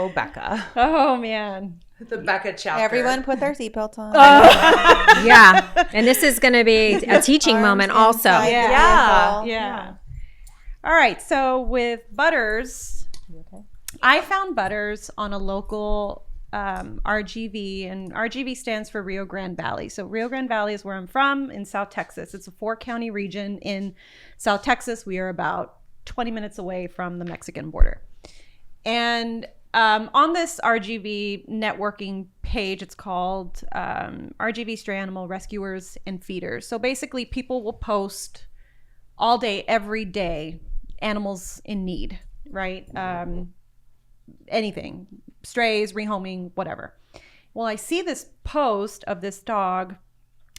Oh, Becca. Oh, man. The Becca chapter. Everyone put their seatbelts on. Yeah. And this is going to be a teaching moment also. Yeah. All right. So with Butters, I found Butters on a local RGV, and RGV stands for Rio Grande Valley. So Rio Grande Valley is where I'm from in South Texas. It's a 4-county region in South Texas. We are about 20 minutes away from the Mexican border. And on this RGV networking page, it's called RGV Stray Animal Rescuers and Feeders. So basically people will post all day, every day, animals in need, right? Anything, strays, rehoming, whatever. Well, I see this post of this dog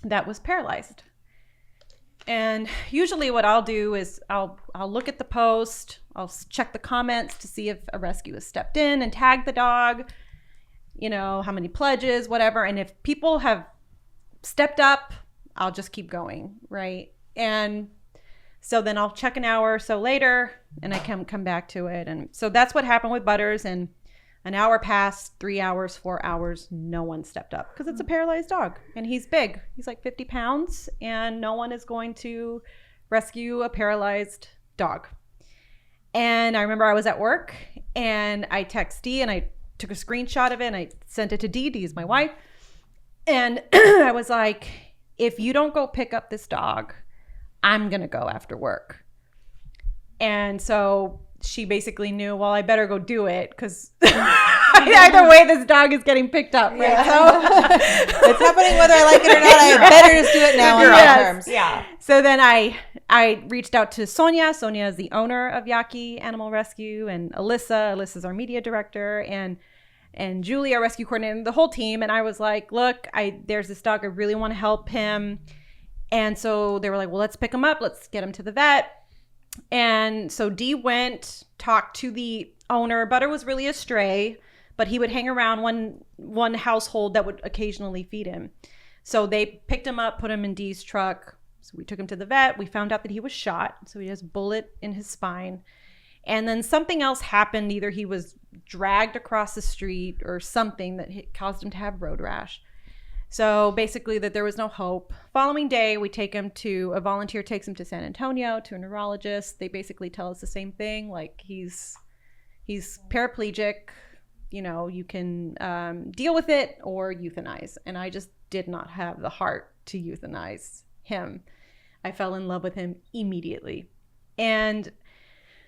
that was paralyzed. And usually what I'll do is I'll look at the post, I'll check the comments to see if a rescue has stepped in and tagged the dog, you know, how many pledges, whatever. And if people have stepped up, I'll just keep going, right? And so then I'll check an hour or so later and I can come back to it. And so that's what happened with Butters. And an hour passed, 3 hours, 4 hours, no one stepped up because it's a paralyzed dog and he's big. He's like 50 pounds and no one is going to rescue a paralyzed dog. And I remember I was at work and I texted Dee and I took a screenshot of it and I sent it to Dee. Dee is my wife. And I was like, if you don't go pick up this dog, I'm going to go after work. And so she basically knew, well, I better go do it because either way, this dog is getting picked up. Right? Yeah. So it's happening whether I like it or not. I better just do it now on my terms. Yeah. So then I reached out to Sonia. Sonia is the owner of Yaki Animal Rescue, and Alyssa's our media director, and Julie, our rescue coordinator, and the whole team. And I was like, look, there's this dog. I really want to help him. And so they were like, well, let's pick him up. Let's get him to the vet. And so Dee went, talked to the owner. Butter was really a stray, but he would hang around one household that would occasionally feed him. So they picked him up, put him in Dee's truck. So we took him to the vet. We found out that he was shot. So he has a bullet in his spine. And then something else happened. Either he was dragged across the street or something that caused him to have road rash. So basically that there was no hope. Following day, a volunteer takes him to San Antonio to a neurologist. They basically tell us the same thing. Like he's paraplegic, you know, you can deal with it or euthanize. And I just did not have the heart to euthanize him. I fell in love with him immediately. And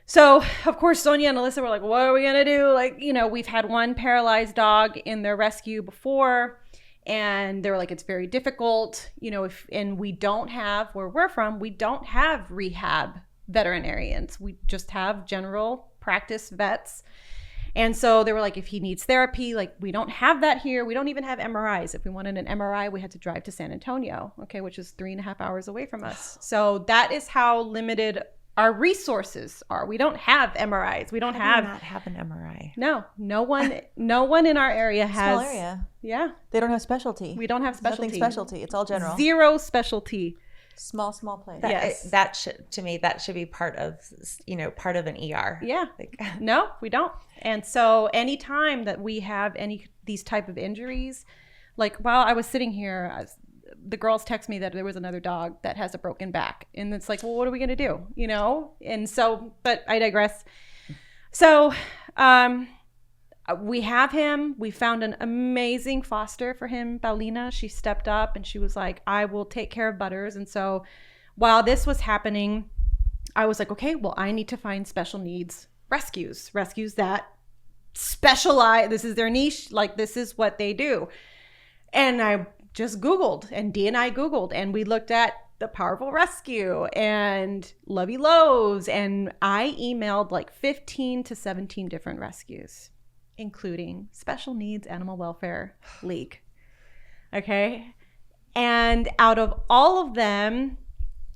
so, of course, Sonia and Alyssa were like, what are we going to do? Like, you know, we've had one paralyzed dog in their rescue before. And they were like, it's very difficult, you know, and we don't have, where we're from, we don't have rehab veterinarians. We just have general practice vets. And so they were like, if he needs therapy, like we don't have that here. We don't even have MRIs. If we wanted an MRI, we had to drive to San Antonio, okay, which is 3.5 hours away from us. So that is how limited our resources are. We don't have MRIs. We don't How do you not have an MRI? No one in our area has. Small area. Yeah. They don't have specialty. We don't have specialty. Nothing specialty. It's all general. Zero specialty. Small place. Yes. That should be part of an ER. Yeah. No, we don't. And so anytime that we have these type of injuries, like while I was sitting here, the girls text me that there was another dog that has a broken back. And it's like, well, what are we going to do? You know? And so, but I digress. So we have him. We found an amazing foster for him, Paulina. She stepped up and she was like, I will take care of Butters. And so while this was happening, I was like, okay, well, I need to find special needs rescues that specialize. This is their niche. Like, this is what they do. And I just Googled, and Dee and I Googled, and we looked at the Powerful Rescue and Lovey Lowe's, and I emailed like 15 to 17 different rescues, including Special Needs Animal Welfare League. Okay. And out of all of them,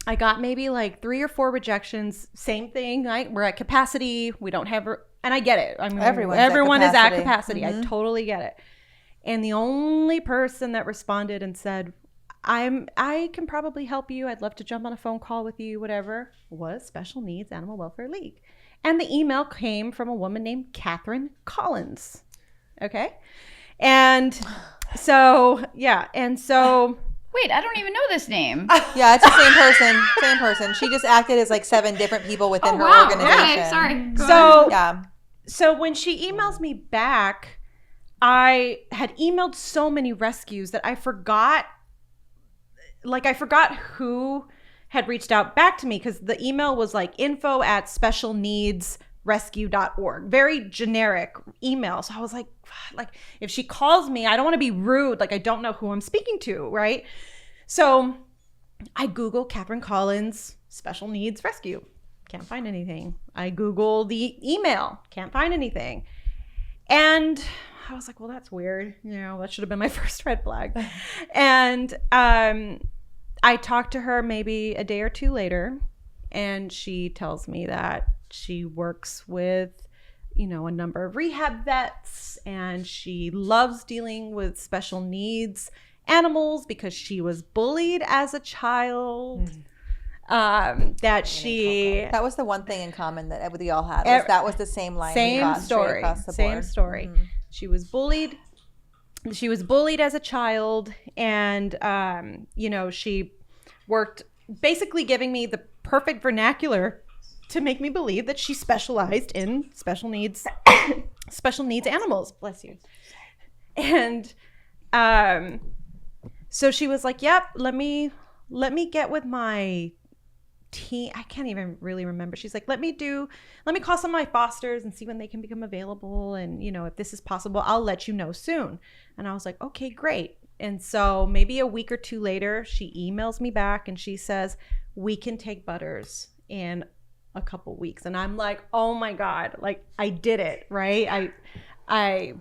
I got maybe like 3 or 4 rejections. Same thing, right? We're at capacity. We don't have, and I get it. I mean, everyone is at capacity. Mm-hmm. I totally get it. And the only person that responded and said, I can probably help you. I'd love to jump on a phone call with you, whatever, was Special Needs Animal Welfare League. And the email came from a woman named Catherine Collins. Okay. And so, yeah. And so... Wait, I don't even know this name. Yeah, it's the same person. Same person. She just acted as like 7 different people within her organization. Okay, sorry. So, yeah. So when she emails me back, I had emailed so many rescues that I forgot who had reached out back to me, because the email was like info@specialneedsrescue.org. Very generic email. So I was like, if she calls me, I don't want to be rude. Like, I don't know who I'm speaking to, right? So I Google Catherine Collins Special Needs Rescue. Can't find anything. I Google the email. Can't find anything. And I was like, well, that's weird. You know, that should have been my first red flag. And I talked to her maybe a day or two later, and she tells me that she works with, you know, a number of rehab vets, and she loves dealing with special needs animals because she was bullied as a child. That was the one thing in common that we all had. That was the same line. Same story. Same story. Mm-hmm. She was bullied. She was bullied as a child, and you know, she worked basically giving me the perfect vernacular to make me believe that she specialized in special needs animals. Bless you. And so she was like, "Yep, let me get with my team." I can't even really remember. She's like, let me call some of my fosters and see when they can become available, and you know, if this is possible, I'll let you know soon. And I was like, okay, great. And so maybe a week or two later, she emails me back and she says, we can take Butters in a couple weeks. And I'm like, oh my God, like I did it, right? I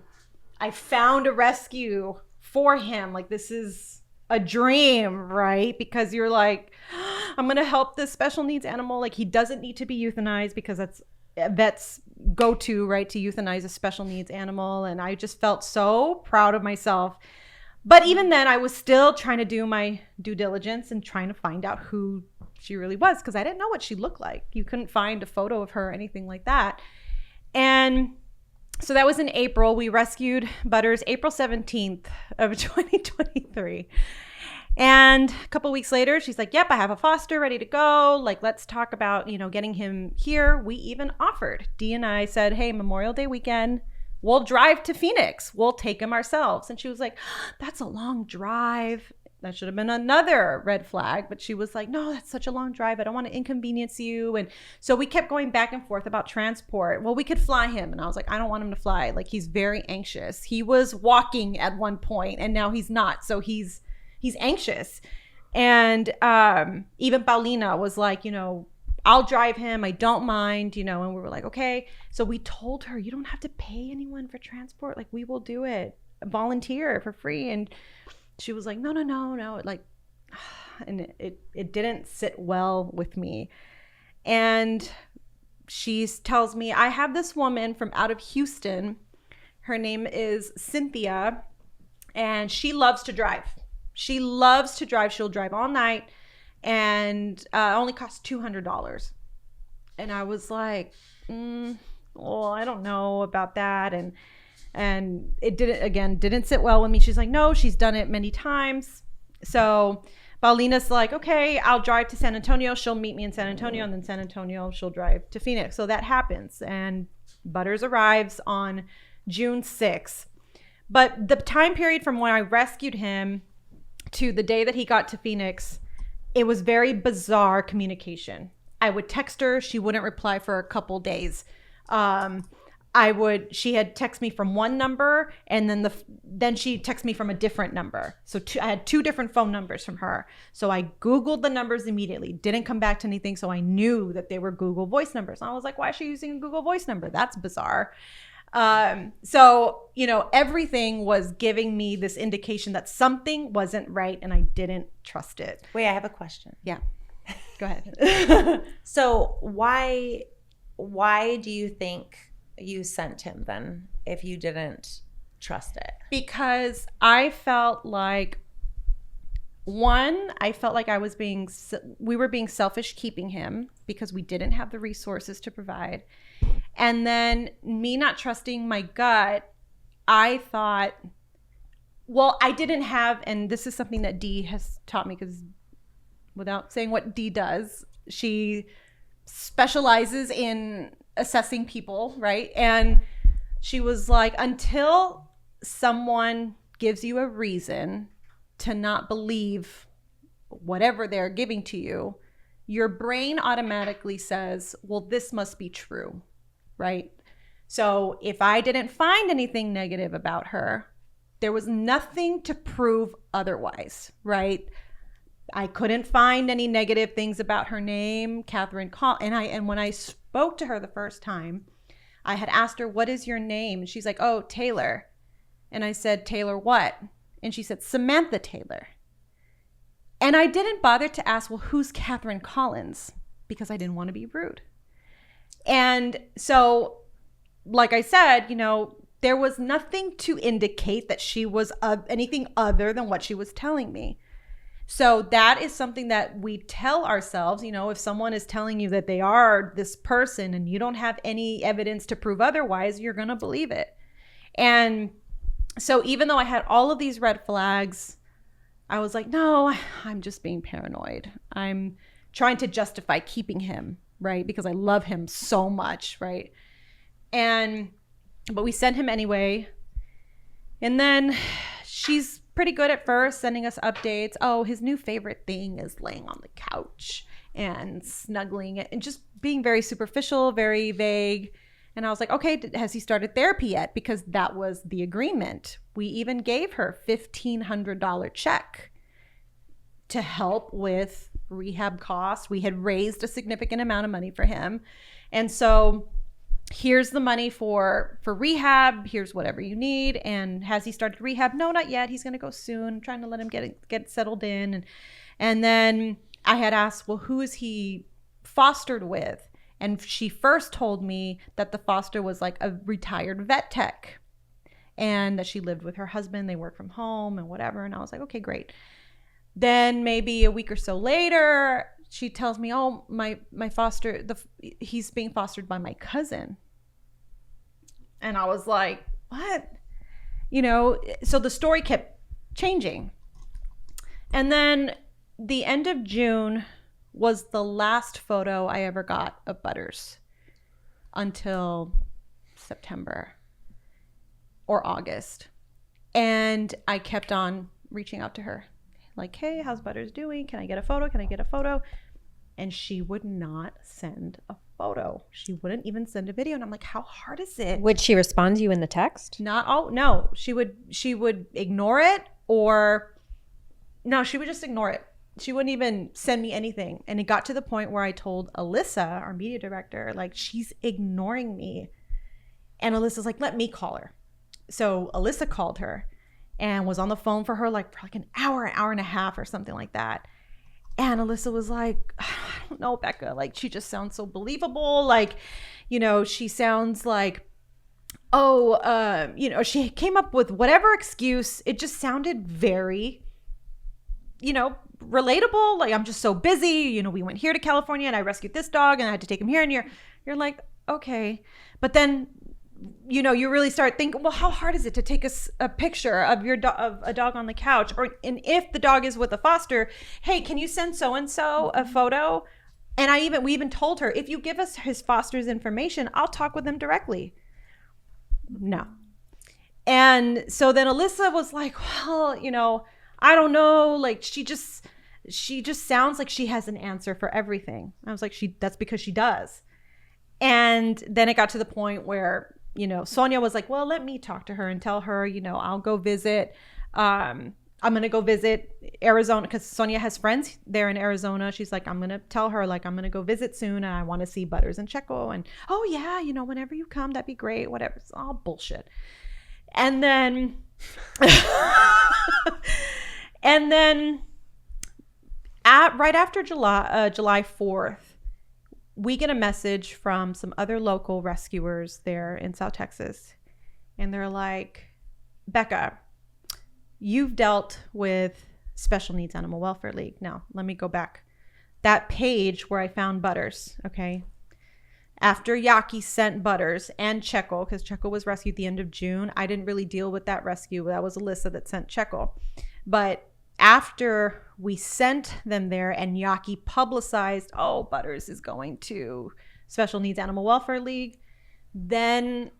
found a rescue for him. Like, this is a dream, right? Because you're like, I'm going to help this special needs animal. Like, he doesn't need to be euthanized, because that's vets go to, right, to euthanize a special needs animal. And I just felt so proud of myself. But even then, I was still trying to do my due diligence and trying to find out who she really was, because I didn't know what she looked like. You couldn't find a photo of her or anything like that. And so that was in April. We rescued Butters April 17th of 2023. And a couple weeks later, she's like, yep, I have a foster ready to go. Like, let's talk about, you know, getting him here. We even offered. Dee and I said, hey, Memorial Day weekend, we'll drive to Phoenix. We'll take him ourselves. And she was like, that's a long drive. That should have been another red flag. But she was like, no, that's such a long drive. I don't want to inconvenience you. And so we kept going back and forth about transport. Well, we could fly him. And I was like, I don't want him to fly. Like, he's very anxious. He was walking at one point and now he's not. So he's anxious. And even Paulina was like, you know, I'll drive him. I don't mind, you know. And we were like, okay. So we told her, you don't have to pay anyone for transport. Like, we will do it. Volunteer for free. And she was like, no. Like, and it didn't sit well with me. And she tells me, I have this woman from out of Houston. Her name is Cynthia, and she loves to drive. She'll drive all night, and only costs $200. And I was like, well, I don't know about that. And it didn't sit well with me. She's like, no, she's done it many times. So Paulina's like, okay, I'll drive to San Antonio. She'll meet me in San Antonio, and then San Antonio, she'll drive to Phoenix. So that happens. And Butters arrives on June 6th. But the time period from when I rescued him to the day that he got to Phoenix, it was very bizarre communication. I would text her. She wouldn't reply for a couple days. She had text me from one number, and then she texted me from a different number. So I had 2 different phone numbers from her. So I Googled the numbers immediately. Didn't come back to anything. So I knew that they were Google Voice numbers. And I was like, why is she using a Google Voice number? That's bizarre. So, you know, everything was giving me this indication that something wasn't right, and I didn't trust it. Wait, I have a question. Yeah. Go ahead. So why do you think you sent him then if you didn't trust it? Because I felt like, we were being selfish keeping him because we didn't have the resources to provide. And then me not trusting my gut, I thought, well, I didn't have, and this is something that Dee has taught me, because without saying what Dee does, she specializes in assessing people, right? And she was like, until someone gives you a reason to not believe whatever they're giving to you, your brain automatically says, well, this must be true, right? So if I didn't find anything negative about her, there was nothing to prove otherwise, right? I couldn't find any negative things about her name, Catherine and when I spoke to her the first time, I had asked her, what is your name? And she's like, oh, Taylor. And I said, Taylor what? And she said, Samantha Taylor. And I didn't bother to ask, well, who's Catherine Collins? Because I didn't want to be rude. And so, like I said, you know, there was nothing to indicate that she was anything other than what she was telling me. So that is something that we tell ourselves, you know, if someone is telling you that they are this person and you don't have any evidence to prove otherwise, you're going to believe it. And so even though I had all of these red flags, I was like, no, I'm just being paranoid. I'm trying to justify keeping him, right? Because I love him so much, right? But we sent him anyway. And then she's pretty good at first, sending us updates. Oh, his new favorite thing is laying on the couch and snuggling it and just being very superficial, very vague. And I was like, okay, has he started therapy yet? Because that was the agreement. We even gave her $1,500 check to help with rehab costs. We had raised a significant amount of money for him. And so here's the money for rehab. Here's whatever you need. And has he started rehab? No, not yet. He's going to go soon. I'm trying to let him get settled in. And then I had asked, well, who is he fostered with? And she first told me that the foster was like a retired vet tech and that she lived with her husband. They work from home and whatever. And I was like, okay, great. Then maybe a week or so later, she tells me, oh, my foster, he's being fostered by my cousin. And I was like, what? You know, so the story kept changing. And then the end of June was the last photo I ever got of Butters until September or August. And I kept on reaching out to her. Like, hey, how's Butters doing? Can I get a photo? Can I get a photo? And she would not send a photo. She wouldn't even send a video. And I'm like, how hard is it? Would she respond to you in the text? No. She would ignore it, or no, she would just ignore it. She wouldn't even send me anything. And it got to the point where I told Alyssa, our media director, like, she's ignoring me. And Alyssa's like, let me call her. So Alyssa called her and was on the phone for her for an hour and a half or something like that. And Alyssa was like, I don't know, Becca, like, she just sounds so believable. Like, you know, she sounds like, you know, she came up with whatever excuse. It just sounded very, you know, relatable. Like, I'm just so busy. You know, we went here to California and I rescued this dog and I had to take him here. And you're like, okay. But then, you know, you really start thinking, well, how hard is it to take a picture of of a dog on the couch? And if the dog is with a foster, hey, can you send so-and-so a photo? And we even told her, if you give us his foster's information, I'll talk with him directly. No. And so then Alyssa was like, well, you know, I don't know. Like, she just sounds like she has an answer for everything. I was like, that's because she does. And then it got to the point where, you know, Sonia was like, well, let me talk to her and tell her, you know, I'll go visit. I'm going to go visit Arizona because Sonia has friends there in Arizona. She's like, I'm going to tell her, like, I'm going to go visit soon and I want to see Butters and Checo. And, oh, yeah, you know, whenever you come, that'd be great. Whatever. It's all bullshit. And then, right after July 4th, we get a message from some other local rescuers there in South Texas. And they're like, Becca, you've dealt with Special Needs Animal Welfare League. Now, let me go back. That page where I found Butters, okay? after Yaki sent Butters and Checkle, because Checkle was rescued at the end of June. I didn't really deal with that rescue. That was Alyssa that sent Checkle. But after we sent them there and Yaki publicized, oh, Butters is going to Special Needs Animal Welfare League, then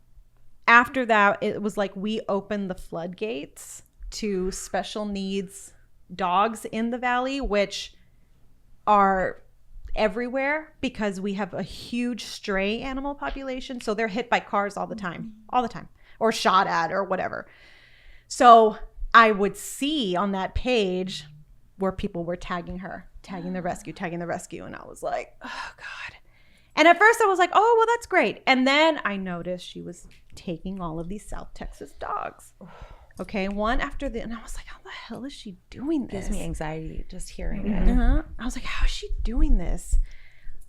after that, it was like we opened the floodgates to special needs dogs in the valley, which are everywhere because we have a huge stray animal population. So they're hit by cars all the time, or shot at or whatever. So I would see on that page where people were tagging the rescue. And I was like, oh God. And at first I was like, oh, well, that's great. And then I noticed she was taking all of these South Texas dogs. Okay, one after the, and I was like, how the hell is she doing this? Gives me anxiety just hearing it. I was like, how is she doing this?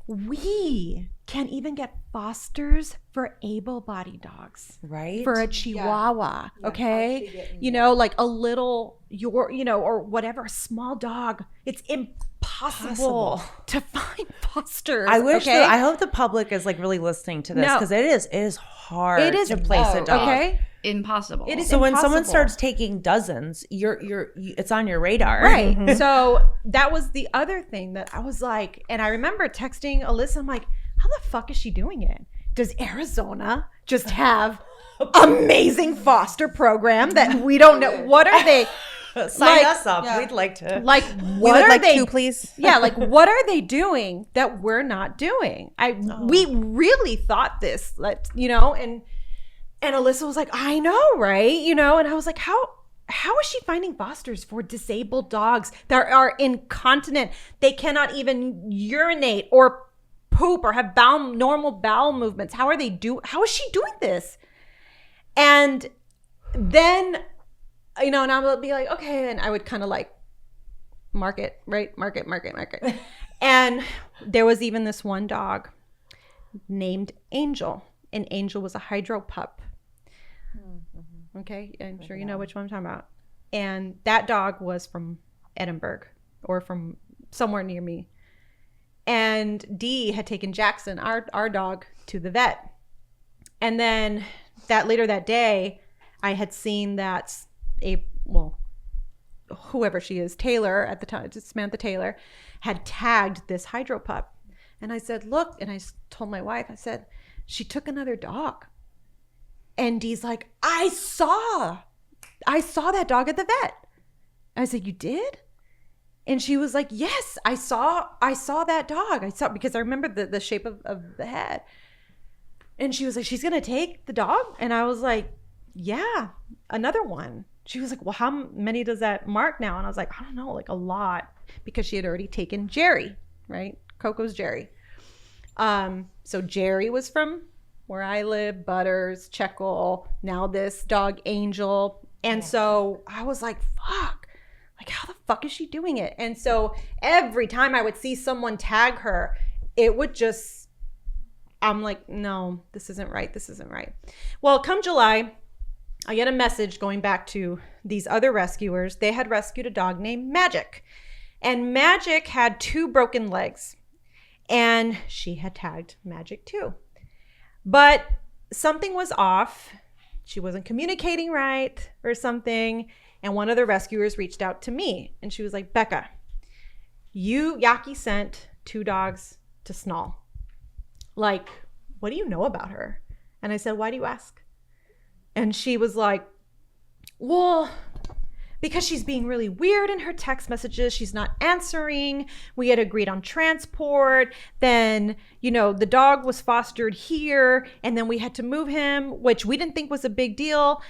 We can't even get fosters for able-bodied dogs. Right. For a Chihuahua, okay? You know, like a little, or whatever, a small dog. It's impossible to find fosters. I wish, I hope the public is like really listening to this because it is hard to place a dog. Okay. Impossible. It is so impossible. when someone starts taking dozens, it's on your radar. Right. So that was the other thing that I was like, and I remember texting Alyssa, I'm like, how the fuck is she doing it? Does Arizona just have amazing foster program that we don't know? What are they? Sign us up. Yeah. We'd like to. Like, what are they? Two, please. Yeah, like what are they doing that we're not doing? We really thought this, and Alyssa was like, I know, right? And I was like, how is she finding fosters for disabled dogs that are incontinent? They cannot even urinate or poop or have normal bowel movements. How is she doing this? And then, and I would be like, okay, and I would kind of like market. And there was even this one dog named Angel, and Angel was a hydro pup. Okay, I'm sure you know which one I'm talking about. And that dog was from Edinburgh or from somewhere near me. And Dee had taken Jackson, our dog, to the vet. And then later that day, I had seen that whoever she is, Taylor at the time, Samantha Taylor, had tagged this hydro pup. And I said, look, and I told my wife, I said, she took another dog. And Dee's like, I saw that dog at the vet. I said, you did? And she was like, yes, I saw that dog. Because I remember the shape of the head. And she was like, she's going to take the dog? And I was like, yeah, another one. She was like, well, how many does that mark now? And I was like, I don't know, like a lot. Because she had already taken Jerry, right? Coco's Jerry. So Jerry was from where I live, Butters, Checkle, now this dog, Angel. And so I was like, fuck, like how the fuck is she doing it? And so every time I would see someone tag her, it would just, I'm like, no, this isn't right. Well, come July, I get a message going back to these other rescuers. They had rescued a dog named Magic. And Magic had 2 broken legs. And she had tagged Magic too. But something was off. She wasn't communicating right or something. And one of the rescuers reached out to me. And she was like, Becca, Yaki sent 2 dogs to SNAWL. Like, what do you know about her? And I said, why do you ask? And she was like, well, because she's being really weird in her text messages. She's not answering. We had agreed on transport. Then, the dog was fostered here, and then we had to move him, which we didn't think was a big deal.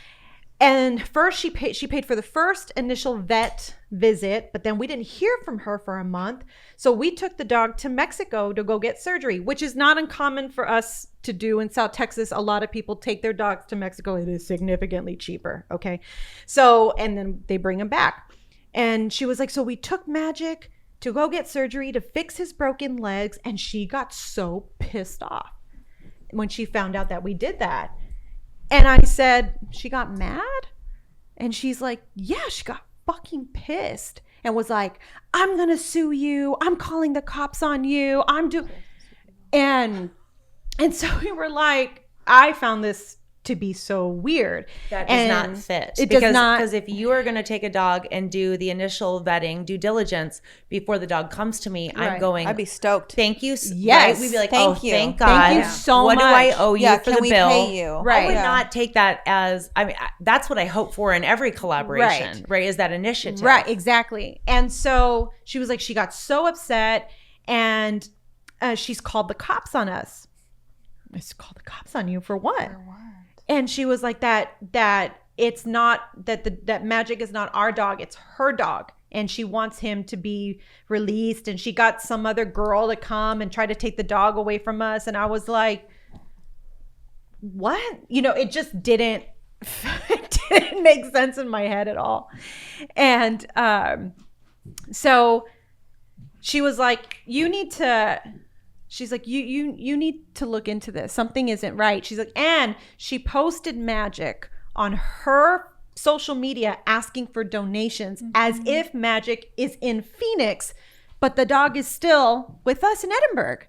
And first she paid for the first initial vet visit, but then we didn't hear from her for a month. So we took the dog to Mexico to go get surgery, which is not uncommon for us to do in South Texas. A lot of people take their dogs to Mexico. It is significantly cheaper. Okay. So, and then they bring him back. And she was like, so we took Magic to go get surgery to fix his broken legs. And she got so pissed off when she found out that we did that. And I said, she got mad? And she's like, yeah, she got fucking pissed and was like, I'm going to sue you. I'm calling the cops on you. And And so we were like, I found this to be so weird. That does not fit. It does not. Because if you are going to take a dog and do the initial vetting, due diligence before the dog comes to me, I'm going, I'd be stoked. thank you. Yes. Right? We'd be like, Thank you. thank God. Thank you so what much. do I owe you for can the we bill? pay you? Right. I would Yeah. not take that as, I mean, that's what I hope for in every collaboration, right? Is that initiative. Right, exactly. And so she was like, she got so upset and she's called the cops on us. I said, call the cops on you for what? And she was like that it's not that Magic is not our dog, it's her dog. And she wants him to be released. And she got some other girl to come and try to take the dog away from us. And I was like, what? You know, it just didn't make sense in my head at all. And so she was like, you need to look into this. Something isn't right. She's like, and she posted Magic on her social media asking for donations as if Magic is in Phoenix, but the dog is still with us in Edinburgh.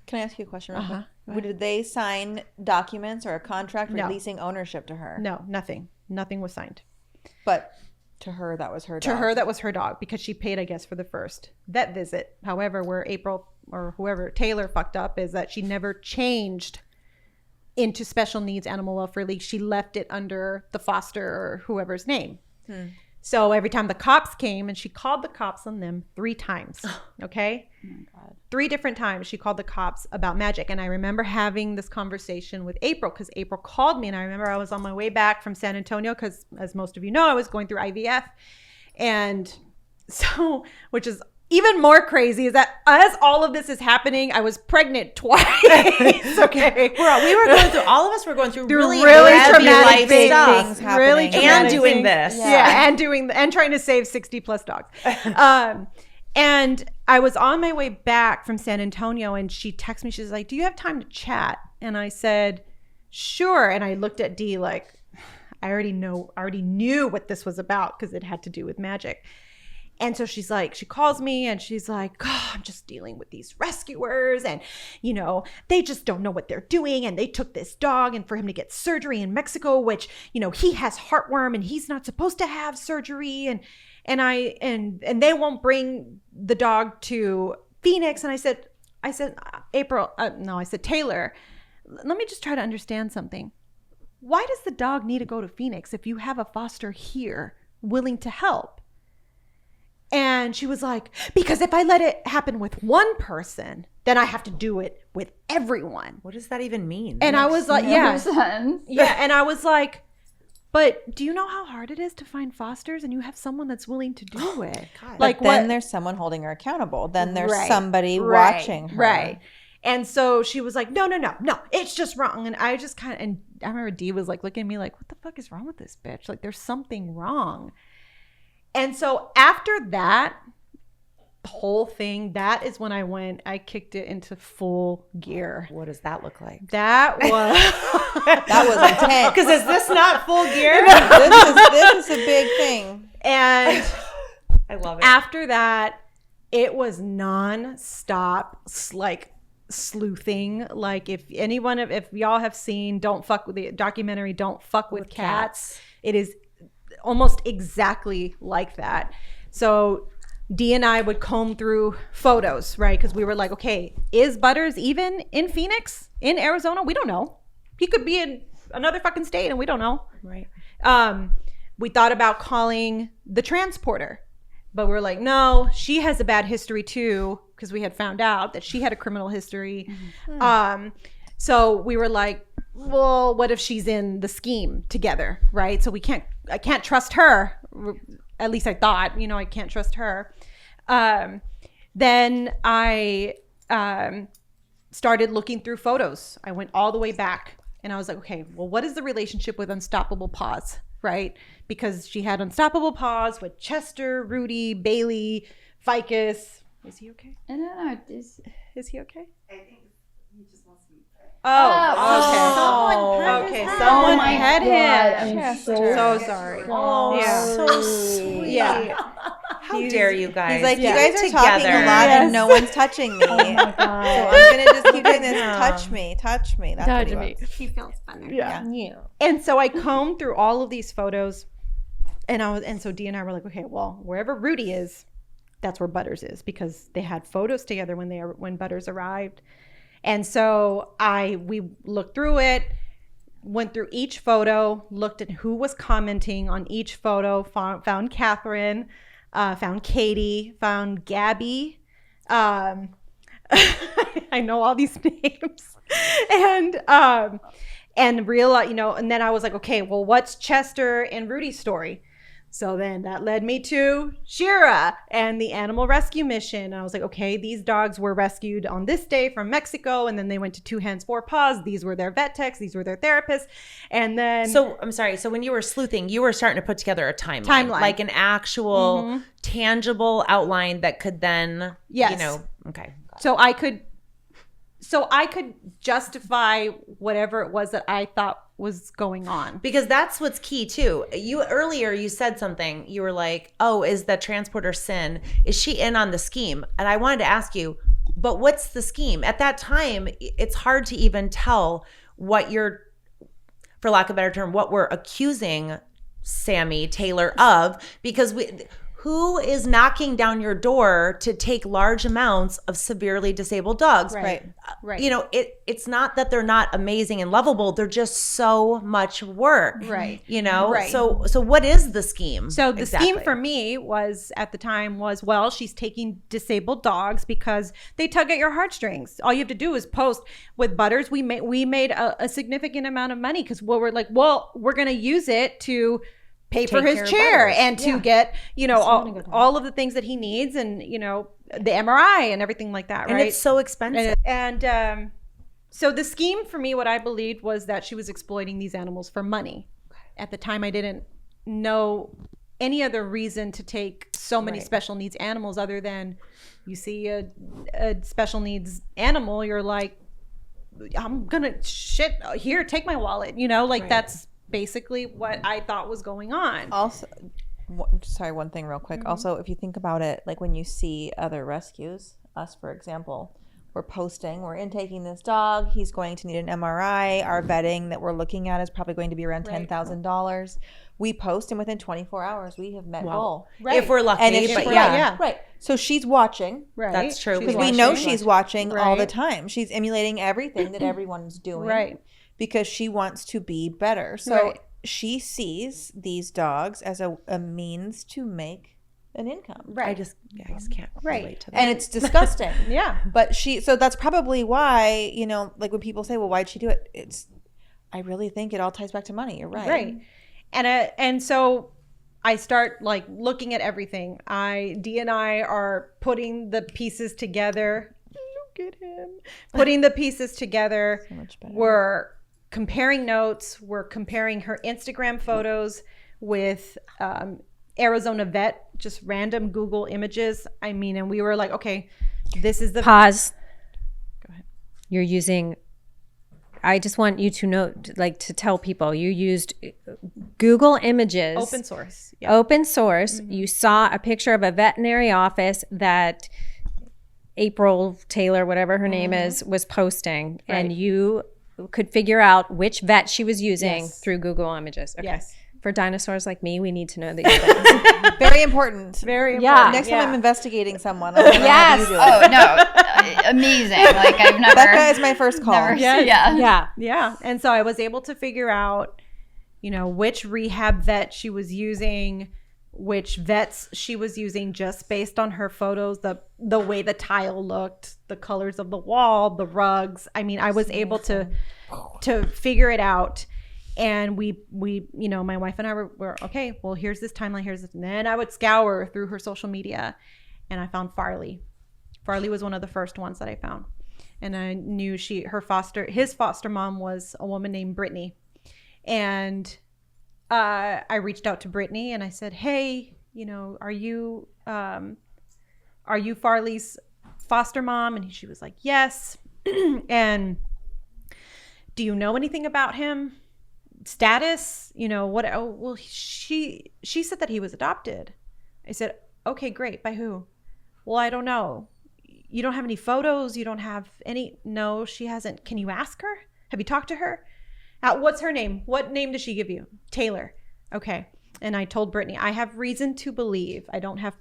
Can I ask you a question real quick? Did they sign documents or a contract No. releasing ownership to her? No, nothing was signed. But to her, that was her dog. To her, that was her dog because she paid, I guess, for the first vet visit. However, where April or whoever, Taylor, fucked up is that she never changed into special needs animal welfare league. She left it under the foster or whoever's name. So every time the cops came, and she called the cops on them 3 times. Okay? Oh my God. 3 different times she called the cops about Magic. And I remember having this conversation with April because April called me. And I remember I was on my way back from San Antonio because, as most of you know, I was going through IVF. And so, which is even more crazy, is that as all of this is happening, I was pregnant twice. Okay. We were going through, all of us were going through really traumatic traumatic things stuff. Really And traumatic doing things. this. Yeah, and trying to save 60 plus dogs. And I was on my way back from San Antonio and she texted me. She's like, do you have time to chat? And I said, sure. And I looked at Dee like, I already knew what this was about because it had to do with Magic. And so she's like, she calls me and she's like, oh, I'm just dealing with these rescuers and, you know, they just don't know what they're doing. And they took this dog and for him to get surgery in Mexico, which, you know, he has heartworm and he's not supposed to have surgery. And they won't bring the dog to Phoenix. And I said, Taylor, let me just try to understand something. Why does the dog need to go to Phoenix if you have a foster here willing to help? And she was like, because if I let it happen with one person, then I have to do it with everyone. What does that even mean? And I was like, yeah. Sense. Yeah. And I was like, but do you know how hard it is to find fosters and you have someone that's willing to do it? Like, but then there's someone holding her accountable. Then there's somebody watching her. Right. And so she was like, no, it's just wrong. And I just and I remember Dee was like looking at me like, what the fuck is wrong with this bitch? Like there's something wrong. And so after that, the whole thing, that is when I kicked it into full gear. What does that look like? That was intense. Because is this not full gear? This is a big thing. And I love it. After that, it was nonstop, like sleuthing. Like if y'all have seen Don't Fuck with the documentary Don't Fuck with Cats, it is almost exactly like that. So Dee and I would comb through photos, right? Because we were like, okay, is Butters even in Phoenix, in Arizona? We don't know. He could be in another fucking state and we don't know. Right. We thought about calling the transporter, but we were like, no, she has a bad history too, because we had found out that she had a criminal history. So we were like, well, what if she's in the scheme together, right? So I can't trust her. At least I thought, I can't trust her. Then I started looking through photos. I went all the way back and I was like, okay, well, what is the relationship with Unstoppable Paws, right? Because she had Unstoppable Paws with Chester, Rudy, Bailey, Ficus. Is he okay? I don't know. Is he okay? I think he just wants to be pet. Okay. Someone had him. I'm So sorry. Oh, Yeah. so sweet. Yeah. How dare you guys? He's like, you Get guys are talking a lot and no one's touching me. So I'm going to just keep doing this. Touch me. That's what he wants. He feels better. Yeah. And so I combed through all of these photos, and so Dee and I were like, okay, well, wherever Rudy is, that's where Butters is, because they had photos together when Butters arrived. And so we looked through it, went through each photo, looked at who was commenting on each photo, found Catherine, found Katie, found Gabby. I know all these names. And realized, and then I was like, okay, well, what's Chester and Rudy's story? So then that led me to Shira and the animal rescue mission. And I was like, okay, these dogs were rescued on this day from Mexico. And then they went to Two Hands, Four Paws. These were their vet techs. These were their therapists. And then... So, I'm sorry. So when you were sleuthing, you were starting to put together a timeline. Like an actual tangible outline that could then, okay. So I could justify whatever it was that I thought was going on. Because that's what's key too. Earlier you said something. You were like, oh, is the transporter Sin, is she in on the scheme? And I wanted to ask you, but what's the scheme? At that time, it's hard to even tell what you're, for lack of a better term, what we're accusing Sammy Taylor of, because who is knocking down your door to take large amounts of severely disabled dogs? Right. It's not that they're not amazing and lovable. They're just so much work. Right. Right. So what is the scheme? So the scheme for me was, at the time, well, she's taking disabled dogs because they tug at your heartstrings. All you have to do is post. With Butters, we made a significant amount of money because we're like, well, we're going to use it to pay for his chair and to get, all of the things that he needs, and, the MRI and everything like that, right? And it's so expensive. And so the scheme for me, what I believed, was that she was exploiting these animals for money. At the time, I didn't know any other reason to take so many special needs animals other than you see a special needs animal, you're like, I'm gonna here, take my wallet, that's basically what I thought was going on. Also, sorry, one thing real quick. Also, if you think about it, like when you see other rescues, us for example, we're intaking this dog, he's going to need an MRI, our vetting that we're looking at is probably going to be around $10,000. We post, and within 24 hours we have met goal. Right. If we're lucky. And right. So she's watching. Right. That's true. Because we know she's watching all the time. She's emulating everything that everyone's doing. Right. Because she wants to be better. So she sees these dogs as a means to make an income. Right. I just can't relate to that. And it's disgusting. Yeah. But so that's probably why, like when people say, well, why'd she do it? I really think it all ties back to money. You're right. Right. And so I start like looking at everything. Dee and I are putting the pieces together. Look at him. Putting the pieces together. So much better. We're comparing notes. We're comparing her Instagram photos with Arizona Vet, just random Google images. And we were like, okay, this is the... Pause. Go ahead. You're using... I just want you to know, to tell people, you used Google Images. Open source. Yeah. Open source. Mm-hmm. You saw a picture of a veterinary office that April Taylor, whatever her name is, was posting. Right. And you could figure out which vet she was using through Google Images. Okay. Yes. For dinosaurs like me, we need to know these things. Very important. Very important. Yeah. Next time I'm investigating someone, I'm gonna have you do it. Oh no, amazing! Like I've never. Becca is my first call. Yeah. And so I was able to figure out, which rehab vet she was using, which vets she was using, just based on her photos, the way the tile looked, the colors of the wall, the rugs. I was able to figure it out. And we my wife and I were okay, well, here's this timeline, here's this. And then I would scour through her social media, and I found Farley. Farley was one of the first ones that I found. And I knew his foster mom was a woman named Brittany. And I reached out to Brittany and I said, hey, are you Farley's foster mom? And she was like, yes. And do you know anything about him? Status, what? Oh, well, she said that he was adopted. I said, okay, great. By who? Well, I don't know. You don't have any photos? You don't have any? No, she hasn't. Can you ask her? Have you talked to her? What's her name? What name does she give you? Taylor. Okay. And I told Brittany, I have reason to believe. I don't have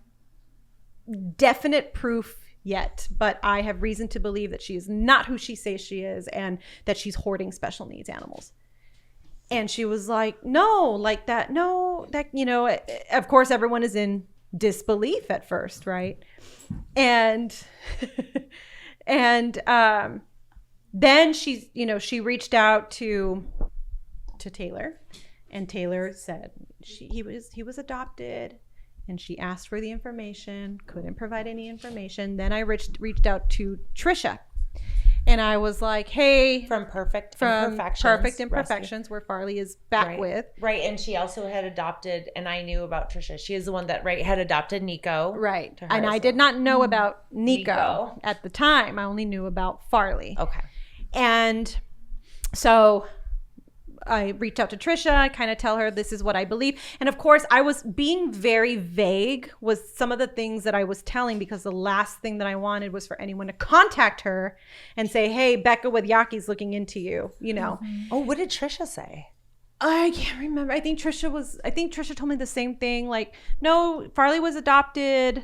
definite proof yet, but I have reason to believe that she is not who she says she is and that she's hoarding special needs animals. And she was like, no, like that. No, that, you know, of course, everyone is in disbelief at first, right? And then she's, you know, she reached out to Taylor, and Taylor said he was adopted, and she asked for the information, couldn't provide any information. Then I reached out to Trisha, and I was like, hey, From Perfect Imperfections, where Farley is back with. Right. And she also had adopted, and I knew about Trisha. She is the one that had adopted Nico. Right. to her And as I did well. not know about Nico Nico. at the time. I only knew about Farley. Okay. And so I reached out to Trisha. I kind of tell her this is what I believe. And of course, I was being very vague with some of the things that I was telling, because the last thing that I wanted was for anyone to contact her and say, hey, Becca with Yaki's looking into you, you know. Oh, what did Trisha say? I can't remember. I think Trisha told me the same thing. Like, no, Farley was adopted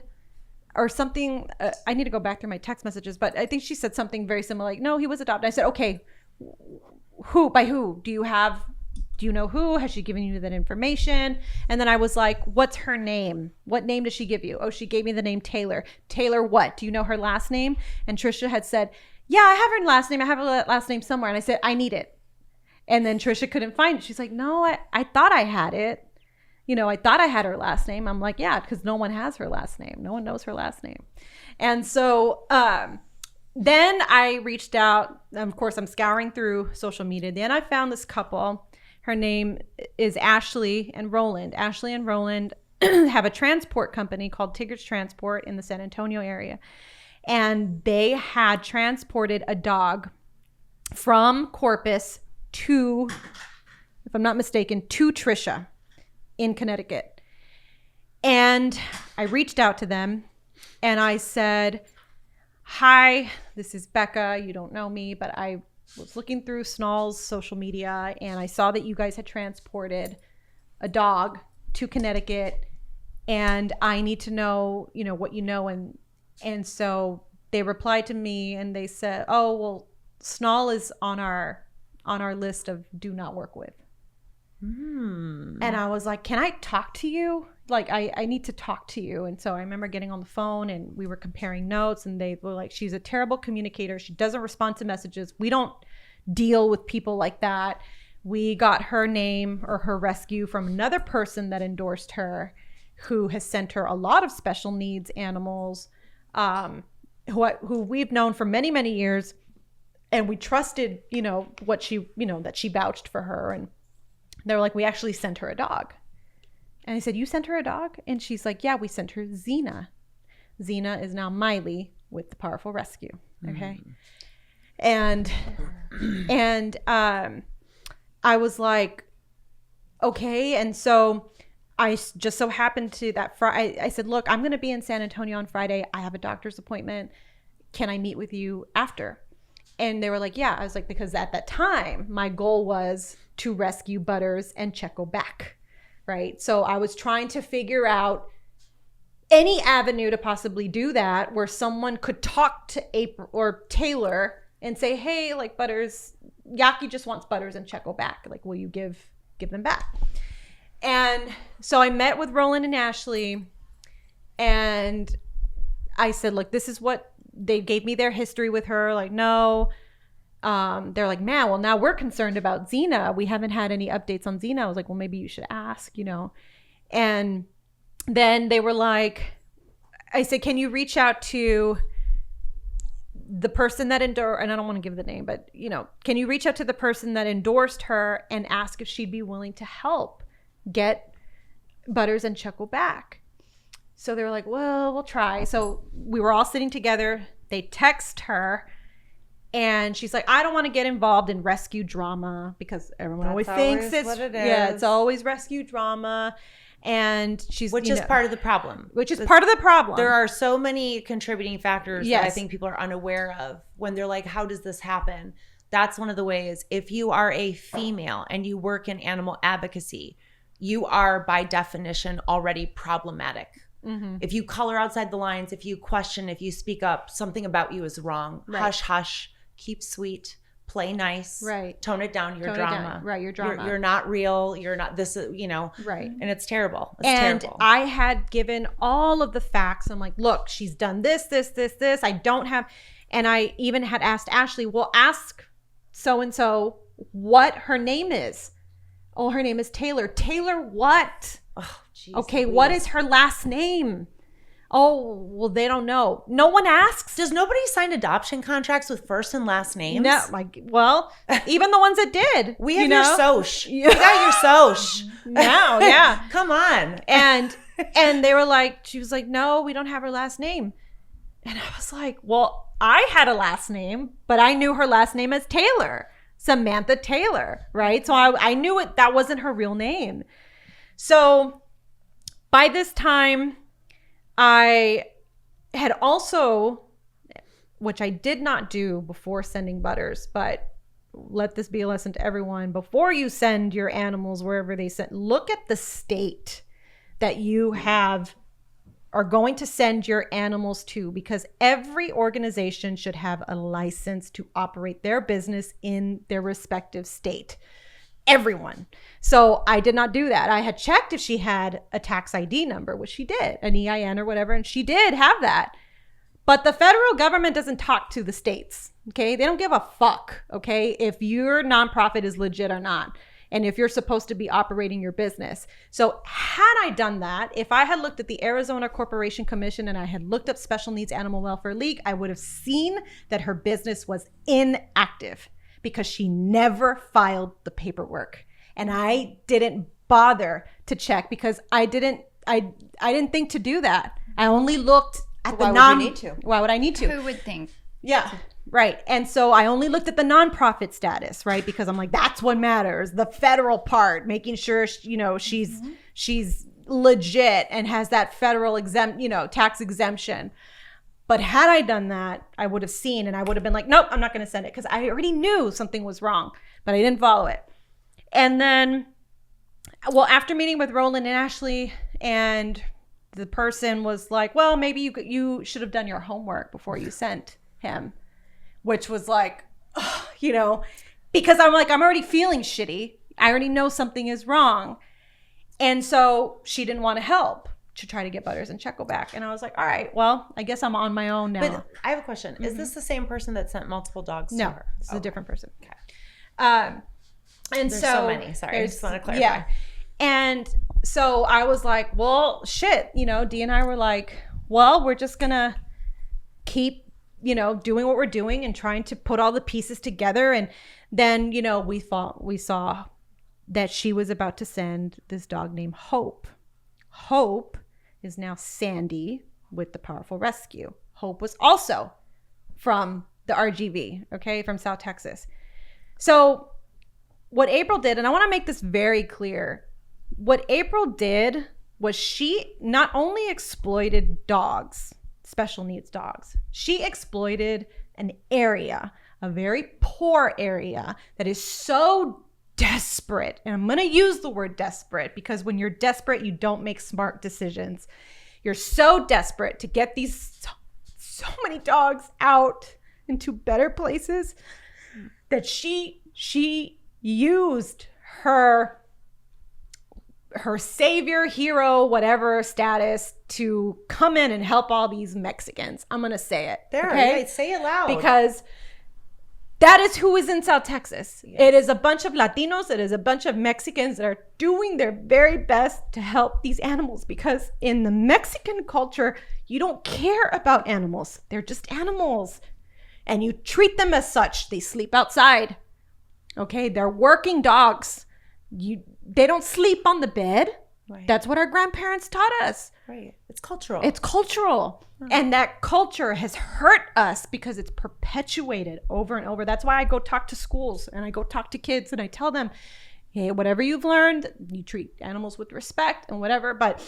or something. I need to go back through my text messages, but I think she said something very similar. Like, no, he was adopted. I said, okay, who, by who? Do you know who? Has she given you that information? And then I was like, what's her name? What name does she give you? Oh, she gave me the name Taylor. Taylor what? Do you know her last name? And Trisha had said, yeah, I have her last name. I have her last name somewhere. And I said, I need it. And then Trisha couldn't find it. She's like, no, I thought I had it. You know, I thought I had her last name. I'm like, yeah, because no one has her last name. No one knows her last name. And so then I reached out. Of course, I'm scouring through social media. Then I found this couple. Her name is Ashley and Roland. Ashley and Roland have a transport company called Tigger's Transport in the San Antonio area. And they had transported a dog from Corpus to, if I'm not mistaken, to Trisha in Connecticut. And I reached out to them and I said, hi, this is Becca. You don't know me, but I was looking through SNAWL's social media and I saw that you guys had transported a dog to Connecticut, and I need to know, you know, what you know. And so they replied to me and they said, oh, well, SNAWL is on our list of do not work with. And I was like, can I talk to you? Like, I need to talk to you. And so I remember getting on the phone and we were comparing notes, and they were like, she's a terrible communicator. She doesn't respond to messages. We don't deal with people like that. We got her name or her rescue from another person that endorsed her, who has sent her a lot of special needs animals, who we've known for many, many years. And we trusted, you know, what she, you know, that she vouched for her. And they were like, we actually sent her a dog. And I said, you sent her a dog? And she's like, yeah, we sent her Xena. Xena is now Miley with the Powerful Rescue. Okay. And I was like, okay. And so I just so happened to that Friday, I said, look, I'm going to be in San Antonio on Friday. I have a doctor's appointment. Can I meet with you after? And they were like, yeah. I was like, because at that time, my goal was to rescue Butters and Checo back, right? So I was trying to figure out any avenue to possibly do that where someone could talk to April or Taylor and say, hey, like Butters, Yaki just wants Butters and Checo back. Like, will you give them back? And so I met with Roland and Ashley, and I said, look, this is what they gave me their history with her. Like, no. They're like, man, well, now we're concerned about Xena. We haven't had any updates on Xena. I was like, well, maybe you should ask, you know. And then they were like, I said, can you reach out to the person that endorsed, and I don't want to give the name, but, you know, can you reach out to the person that endorsed her and ask if she'd be willing to help get Butters and Checo back? So they were like, well, we'll try. So we were all sitting together. They text her, and she's like, I don't want to get involved in rescue drama, because everyone always thinks it's what it is. Yeah, it's always rescue drama. And she's Which is part of the problem. Which is part of the problem. There are so many contributing factors that I Yes. think people are unaware of when they're like, how does this happen? That's one of the ways. If you are a female and you work in animal advocacy, you are by definition already problematic. If you color outside the lines, if you question, if you speak up, something about you is wrong. Right. Hush, hush, keep sweet, play nice, Right. tone it down, your Tone it drama. down. Right, your drama. You're not real. You're not this, Right. And it's terrible. It's And terrible. I had given all of the facts. I'm like, look, she's done this. I don't have, and I even had asked Ashley, well, ask so-and-so what her name is. Oh, her name is Taylor. Taylor what? Oh, geez, Okay, what Louise. is her last name? Oh, well, they don't know. No one asks. Does nobody sign adoption contracts with first and last names? No, well, even the ones that did. We have you know? your SOCH. We got your SOCH. Now, yeah. Come on. And they were like, she was like, no, we don't have her last name. And I was like, well, I had a last name, but I knew her last name as Taylor, Samantha Taylor, right? So I knew that wasn't her real name. So by this time, I had also, which I did not do before sending Butters, but let this be a lesson to everyone. Before you send your animals wherever they send, look at the state that you are going to send your animals to, because every organization should have a license to operate their business in their respective state. Everyone. So I did not do that. I had checked if she had a tax ID number, which she did, an EIN or whatever, and she did have that. But the federal government doesn't talk to the states, okay? They don't give a fuck, okay, if your nonprofit is legit or not, and if you're supposed to be operating your business. So had I done that, if I had looked at the Arizona Corporation Commission and I had looked up Special Needs Animal Welfare League, I would have seen that her business was inactive because she never filed the paperwork. And I didn't bother to check because I didn't think to do that. I only looked at the Why would you need to? Why would I need to? Who would think? Yeah, right. And so I only looked at the nonprofit status, right? Because I'm like, that's what matters. The federal part, making sure, she's legit and has that federal tax exemption. But had I done that, I would have seen and I would have been like, nope, I'm not going to send it because I already knew something was wrong, but I didn't follow it. And then, well, after meeting with Roland and Ashley, and the person was like, well, maybe you should have done your homework before you sent him, which was like, because I'm like, I'm already feeling shitty. I already know something is wrong. And so she didn't want to help to try to get Butters and Checo back. And I was like, all right, well, I guess I'm on my own now. But I have a question. Is this the same person that sent multiple dogs to No, her? it's a different person. Okay. And There's so many. Sorry, I just want to clarify. Yeah. And so I was like, well, shit, Dee and I were like, well, we're just going to keep, doing what we're doing and trying to put all the pieces together. And then, we saw that she was about to send this dog named Hope. Hope is now Sandy with the Powerful Rescue. Hope was also from the RGV, okay, from South Texas. So what April did, and I want to make this very clear, what April did was she not only exploited dogs, special needs dogs, she exploited an area, a very poor area that is so desperate. And I'm going to use the word desperate because when you're desperate, you don't make smart decisions. You're so desperate to get these so many dogs out into better places that she used her savior, hero, whatever status to come in and help all these Mexicans. I'm going to say it. Yeah, say it loud. Because that is who is in South Texas. Yes. It is a bunch of Latinos. It is a bunch of Mexicans that are doing their very best to help these animals, because in the Mexican culture, you don't care about animals. They're just animals. And you treat them as such. They sleep outside. Okay, they're working dogs. They don't sleep on the bed. Right. That's what our grandparents taught us. Right. It's cultural. It's cultural. Oh. And that culture has hurt us because it's perpetuated over and over. That's why I go talk to schools and I go talk to kids and I tell them, hey, whatever you've learned, you treat animals with respect and whatever. But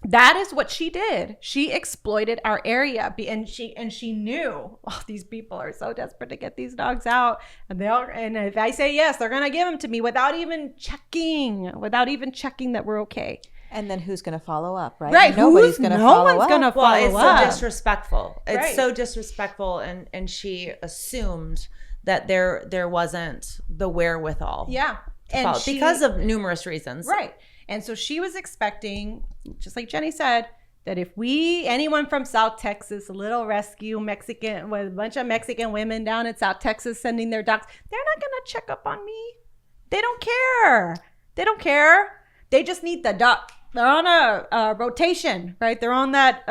that is what she did. She exploited our area, and she knew, these people are so desperate to get these dogs out, and if I say yes, they're gonna give them to me without even checking that we're okay. And then who's going to follow up, right? Right. Nobody's going to follow up. No one's going to follow Well, up. it's so disrespectful. It's Right. so disrespectful, and she assumed that there wasn't the wherewithal. Yeah. Because of numerous reasons. Right. And so she was expecting, just like Jenny said, that if anyone from South Texas, a little rescue Mexican, with a bunch of Mexican women down in South Texas sending their dogs, they're not going to check up on me. They don't care. They just need the dog. They're on a rotation, right? They're on that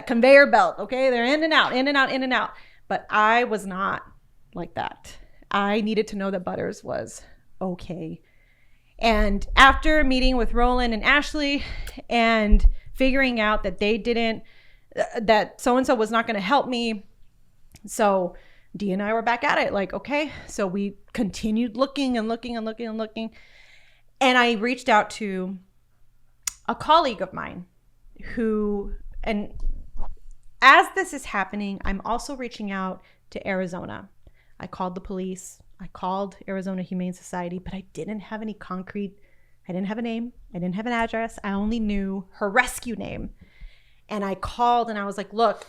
conveyor belt, okay? They're in and out, in and out, in and out. But I was not like that. I needed to know that Butters was okay. And after meeting with Roland and Ashley and figuring out that that so-and-so was not going to help me, so Dee and I were back at it. Like, okay. So we continued looking and looking and looking and looking. And I reached out to a colleague of mine and as this is happening, I'm also reaching out to Arizona. I called the police. I called Arizona Humane Society, but I didn't have any concrete. I didn't have a name. I didn't have an address. I only knew her rescue name. And I called and I was like, look,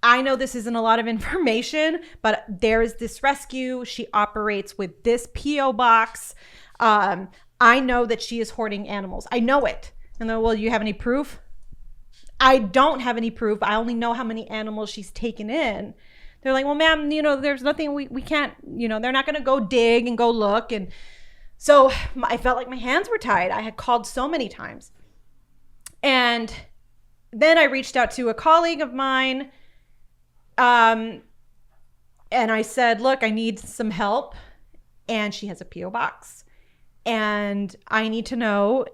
I know this isn't a lot of information, but there is this rescue. She operates with this P.O. box. I know that she is hoarding animals. I know it. And they're, well, you have any proof? I don't have any proof. I only know how many animals she's taken in. They're like, well, ma'am, there's nothing we can't, they're not going to go dig and go look. And so I felt like my hands were tied. I had called so many times. And then I reached out to a colleague of mine. And I said, look, I need some help. And she has a P.O. box. And I need to know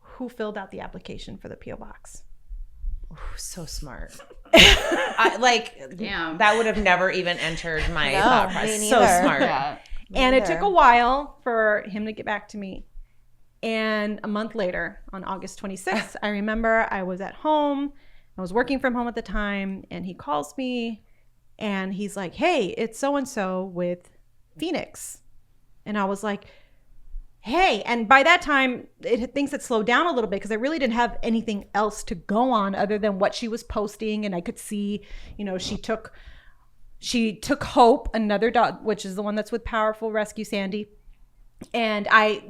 who filled out the application for the P.O. box. Ooh, so smart. Damn. That would have never even entered my No, thought me process. neither. So smart. Yeah. And it took a while for him to get back to me. And a month later, on August 26th, I remember I was at home. I was working from home at the time. And he calls me and he's like, hey, it's so-and-so with Phoenix. And I was like, hey. And by that time, things had slowed down a little bit because I really didn't have anything else to go on other than what she was posting. And I could see, she took Hope, another dog, which is the one that's with Powerful Rescue Sandy. And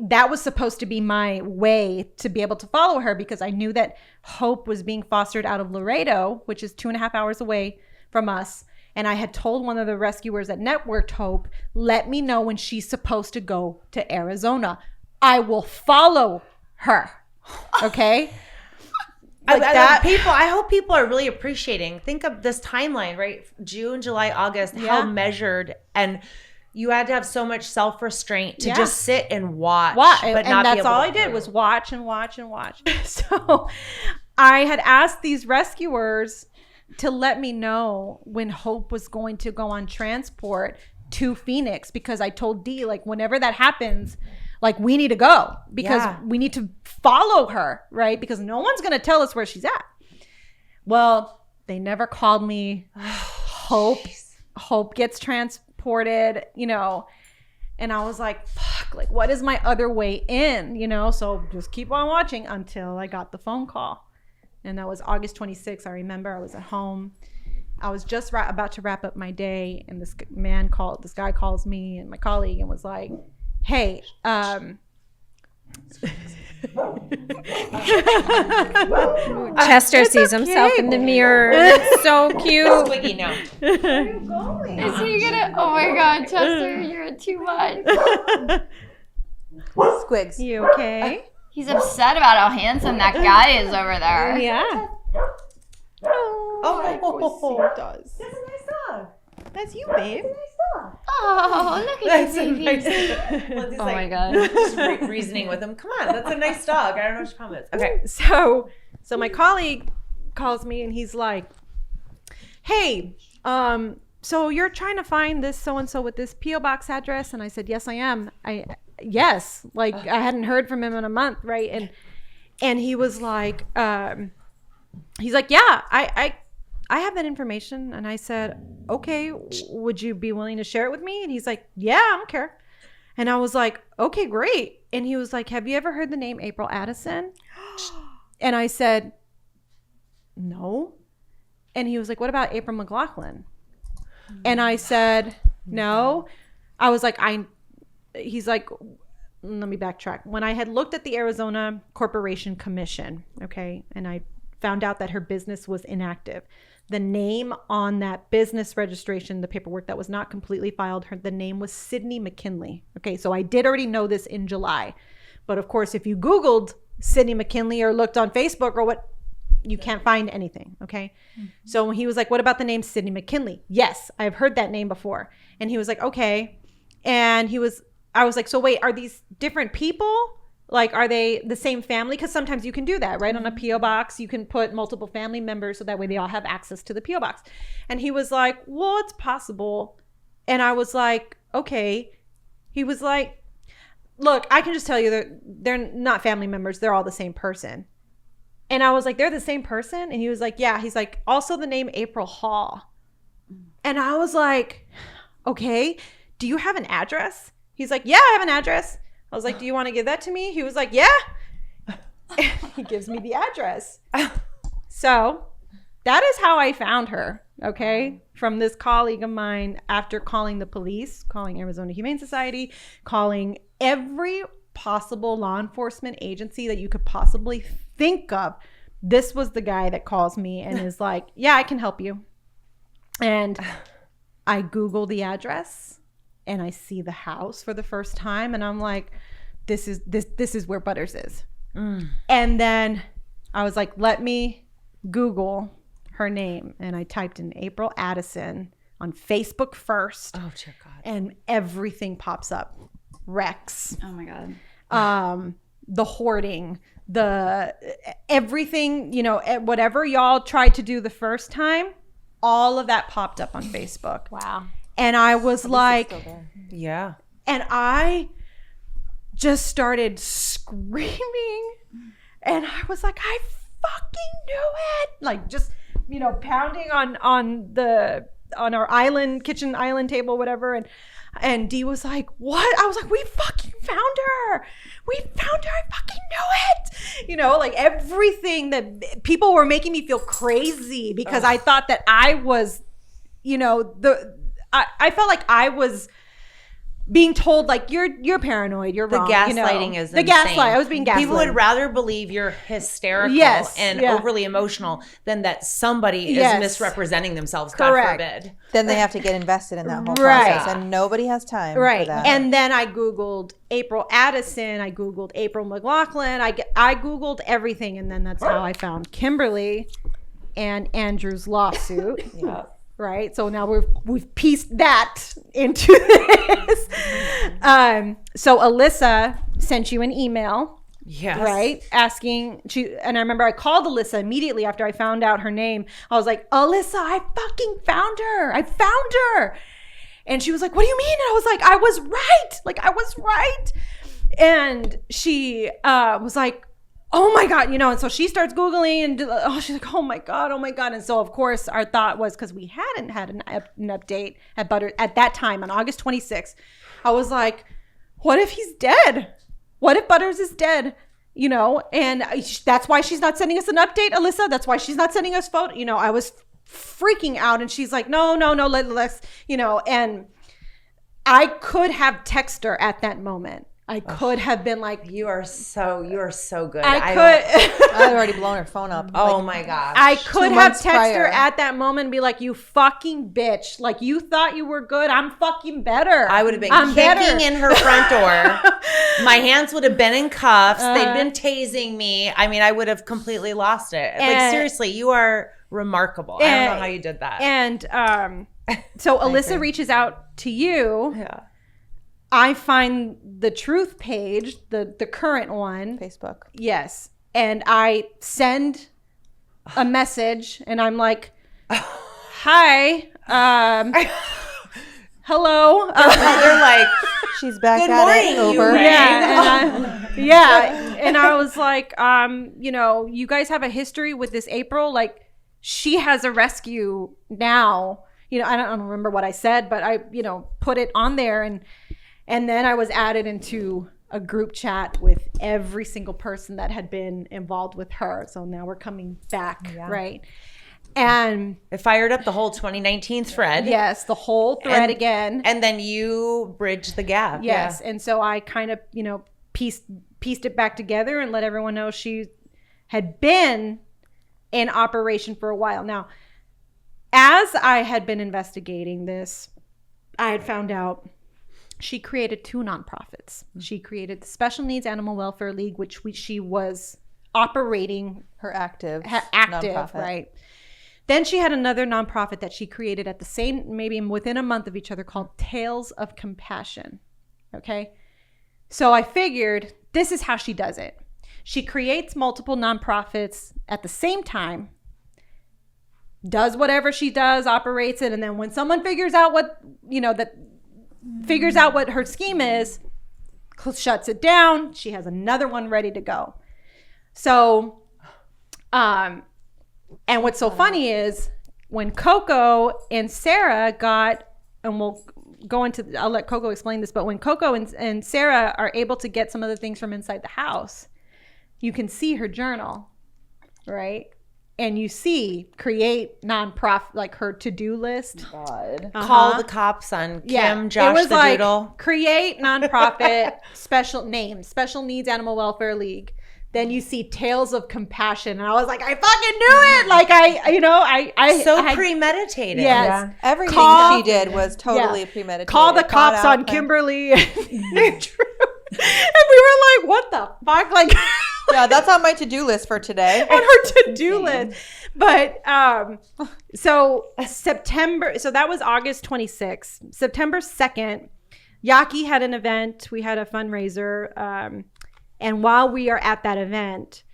that was supposed to be my way to be able to follow her because I knew that Hope was being fostered out of Laredo, which is 2.5 hours away from us. And I had told one of the rescuers that networked Hope, let me know when she's supposed to go to Arizona. I will follow her. Okay? I hope people are really appreciating. Think of this timeline, right? June, July, August, how measured, and you had to have so much self-restraint to just sit and watch. And that's all I did was watch and watch and watch. So I had asked these rescuers to let me know when Hope was going to go on transport to Phoenix because I told Dee, like, whenever that happens, like, we need to go because we need to follow her, right? Because no one's going to tell us where she's at. Well, they never called me. Hope gets transported, and I was like, fuck, like, what is my other way in, So just keep on watching until I got the phone call. And that was August 26th. I remember I was at home. I was just about to wrap up my day. And this guy calls me and my colleague and was like, hey, Chester sees himself in the mirror. It's so cute. Squiggy, no. Where are you going? Is he gonna? Oh my God, Chester, you're too much. Squigs. You okay? He's upset about how handsome that guy is over there. Yeah. Oh, does. That's a nice dog. That's you, babe. Oh, look at you, baby. Oh my God. Just reasoning with him. Come on, that's a nice dog. I don't know what your problem is. Okay. So my colleague calls me and he's like, hey, so you're trying to find this so-and-so with this P.O. box address? And I said, yes, I am. Yes. Like I hadn't heard from him in a month. Right. And he was like, he's like, yeah, I have that information. And I said, okay, would you be willing to share it with me? And he's like, yeah, I don't care. And I was like, okay, great. And he was like, have you ever heard the name April Addison? And I said, no. And he was like, what about April McLaughlin? And I said, no. I was like, he's like, let me backtrack. When I had looked at the Arizona Corporation Commission, okay, and I found out that her business was inactive, the name on that business registration, the paperwork that was not completely filed, the name was Sydney McKinley. Okay, so I did already know this in July. But of course, if you Googled Sydney McKinley or looked on Facebook or what, you can't find anything. Okay. Mm-hmm. So when he was like, what about the name Sydney McKinley? Yes, I've heard that name before. And he was like, okay. And I was like, so wait, are these different people? Like, are they the same family? Because sometimes you can do that, right? On a P.O. box, you can put multiple family members so that way they all have access to the P.O. box. And he was like, well, it's possible. And I was like, okay. He was like, look, I can just tell you that they're not family members. They're all the same person. And I was like, they're the same person? And he was like, yeah. He's like, also the name April Hall. And I was like, okay, do you have an address? He's like, yeah, I have an address. I was like, do you want to give that to me? He was like, yeah. He gives me the address. So that is how I found her, okay? From this colleague of mine after calling the police, calling Arizona Humane Society, calling every possible law enforcement agency that you could possibly think of. This was the guy that calls me and is like, yeah, I can help you. And I Google the address and I see the house for the first time. And I'm like, this is where Butters is. And then I was like, let me Google her name. And I typed in April Addison on Facebook first. Oh, dear God. And everything pops up. Rex. Oh my God. The hoarding, the everything, you know, whatever y'all tried to do the first time, all of that popped up on Facebook. Wow. And I was like, yeah. And I just started screaming. And I was like, I fucking knew it. Like just, you know, pounding on our kitchen island table, whatever. And Dee was like, what? I was like, we fucking found her. We found her. I fucking knew it. You know, like everything that people were making me feel crazy because I thought that I was, you know, I felt like I was being told like you're paranoid, you're wrong. The gaslighting you know? is the insane. gaslight. I was being gaslighted. People would rather believe you're hysterical and overly emotional than that somebody is misrepresenting themselves. Correct. God forbid. Then they have to get invested in that whole process, and nobody has time for that. And then I Googled April Addison. I Googled April McLaughlin. I Googled everything, and then that's how I found Kimberly and Andrew's lawsuit. Yeah. Right. So now we've pieced that into this. So Alyssa sent you an email. Yes. Right. Asking and I remember I called Alyssa immediately after I found out her name. I was like, Alyssa, I fucking found her. I found her. And she was like, what do you mean? And I was like, I was right. Like I was right. And she was like, oh my God, you know, and so she starts Googling and she's like, oh my God. And so of course our thought was, because we hadn't had an update at Butters at that time on August 26th, I was like, what if he's dead? What if Butters is dead? You know, and that's why she's not sending us an update, Alyssa. That's why she's not sending us photo. You know, I was freaking out and she's like, no, let's, you know, and I could have texted her at that moment. I could have been like, you are so good. I'd already blown her phone up. Oh my gosh. I could have texted her at that moment and be like, you fucking bitch. Like you thought you were good. I'm fucking better. I would have been kicking in her front door. My hands would have been in cuffs. They'd been tasing me. I mean, I would have completely lost it. Like seriously, you are remarkable. I don't know how you did that. And so Alyssa reaches out to you. Yeah. I find the truth page, the current one. Facebook. Yes. And I send a message and I'm like, hi, hello. They're like, She's back good at morning, it. you Over. rang. And I was like, you guys have a history with this April. Like, she has a rescue now. I don't remember what I said, but I, put it on there, and then I was added into a group chat with every single person that had been involved with her. So now we're coming back, right? And it fired up the whole 2019 thread. Yes, the whole thread again. And then you bridged the gap. Yes. And so I kind of, pieced it back together and let everyone know she had been in operation for a while. Now, as I had been investigating this, I had found out she created 2 nonprofits. She created the Special Needs Animal Welfare League, which she was operating Her active nonprofit. nonprofit. Right. Then she had another nonprofit that she created at the same, maybe within a month of each other, called Tales of Compassion. Okay. So I figured this is how she does it. She creates multiple nonprofits at the same time, does whatever she does, operates it. And then when someone figures out what her scheme is, shuts it down, she has another one ready to go. So, and what's so funny is when Coco and Sarah got, and I'll let Coco explain this, but when Coco and Sarah are able to get some of the things from inside the house, you can see her journal, right? And you see create nonprofit, like her to-do list. God. Call the cops on Kim, Josh it was the like, Doodle. Create nonprofit, special Needs Animal Welfare League. Then you see Tales of Compassion, and I was like, I fucking knew it. Like I Premeditated. Yes. Yeah. Everything she did was totally premeditated. Call the thought cops out on Kimberly and Drew. And we were like, what the fuck? Like, Yeah, that's on my to-do list for today. on her to-do list. But so that was August 26th. September 2nd, Yaki had an event. We had a fundraiser. And while we are at that event,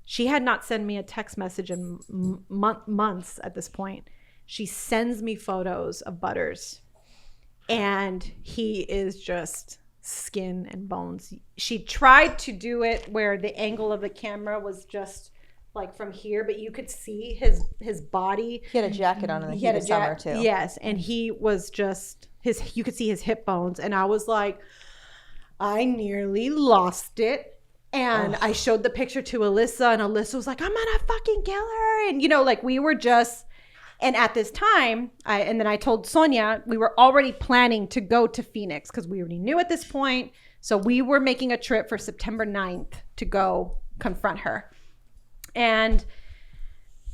she had not sent me a text message in months at this point. She sends me photos of Butters, and he is just skin and bones. She tried to do it where the angle of the camera was just like from here, but you could see his body. He had a jacket on in the heat of summer too. Yes, and he was just you could see his hip bones, and I was like, I nearly lost it. And I showed the picture to Alyssa, and Alyssa was like, I'm gonna fucking kill her. And we were just, and at this time, and then I told Sonia, we were already planning to go to Phoenix because we already knew at this point. So we were making a trip for September 9th to go confront her. And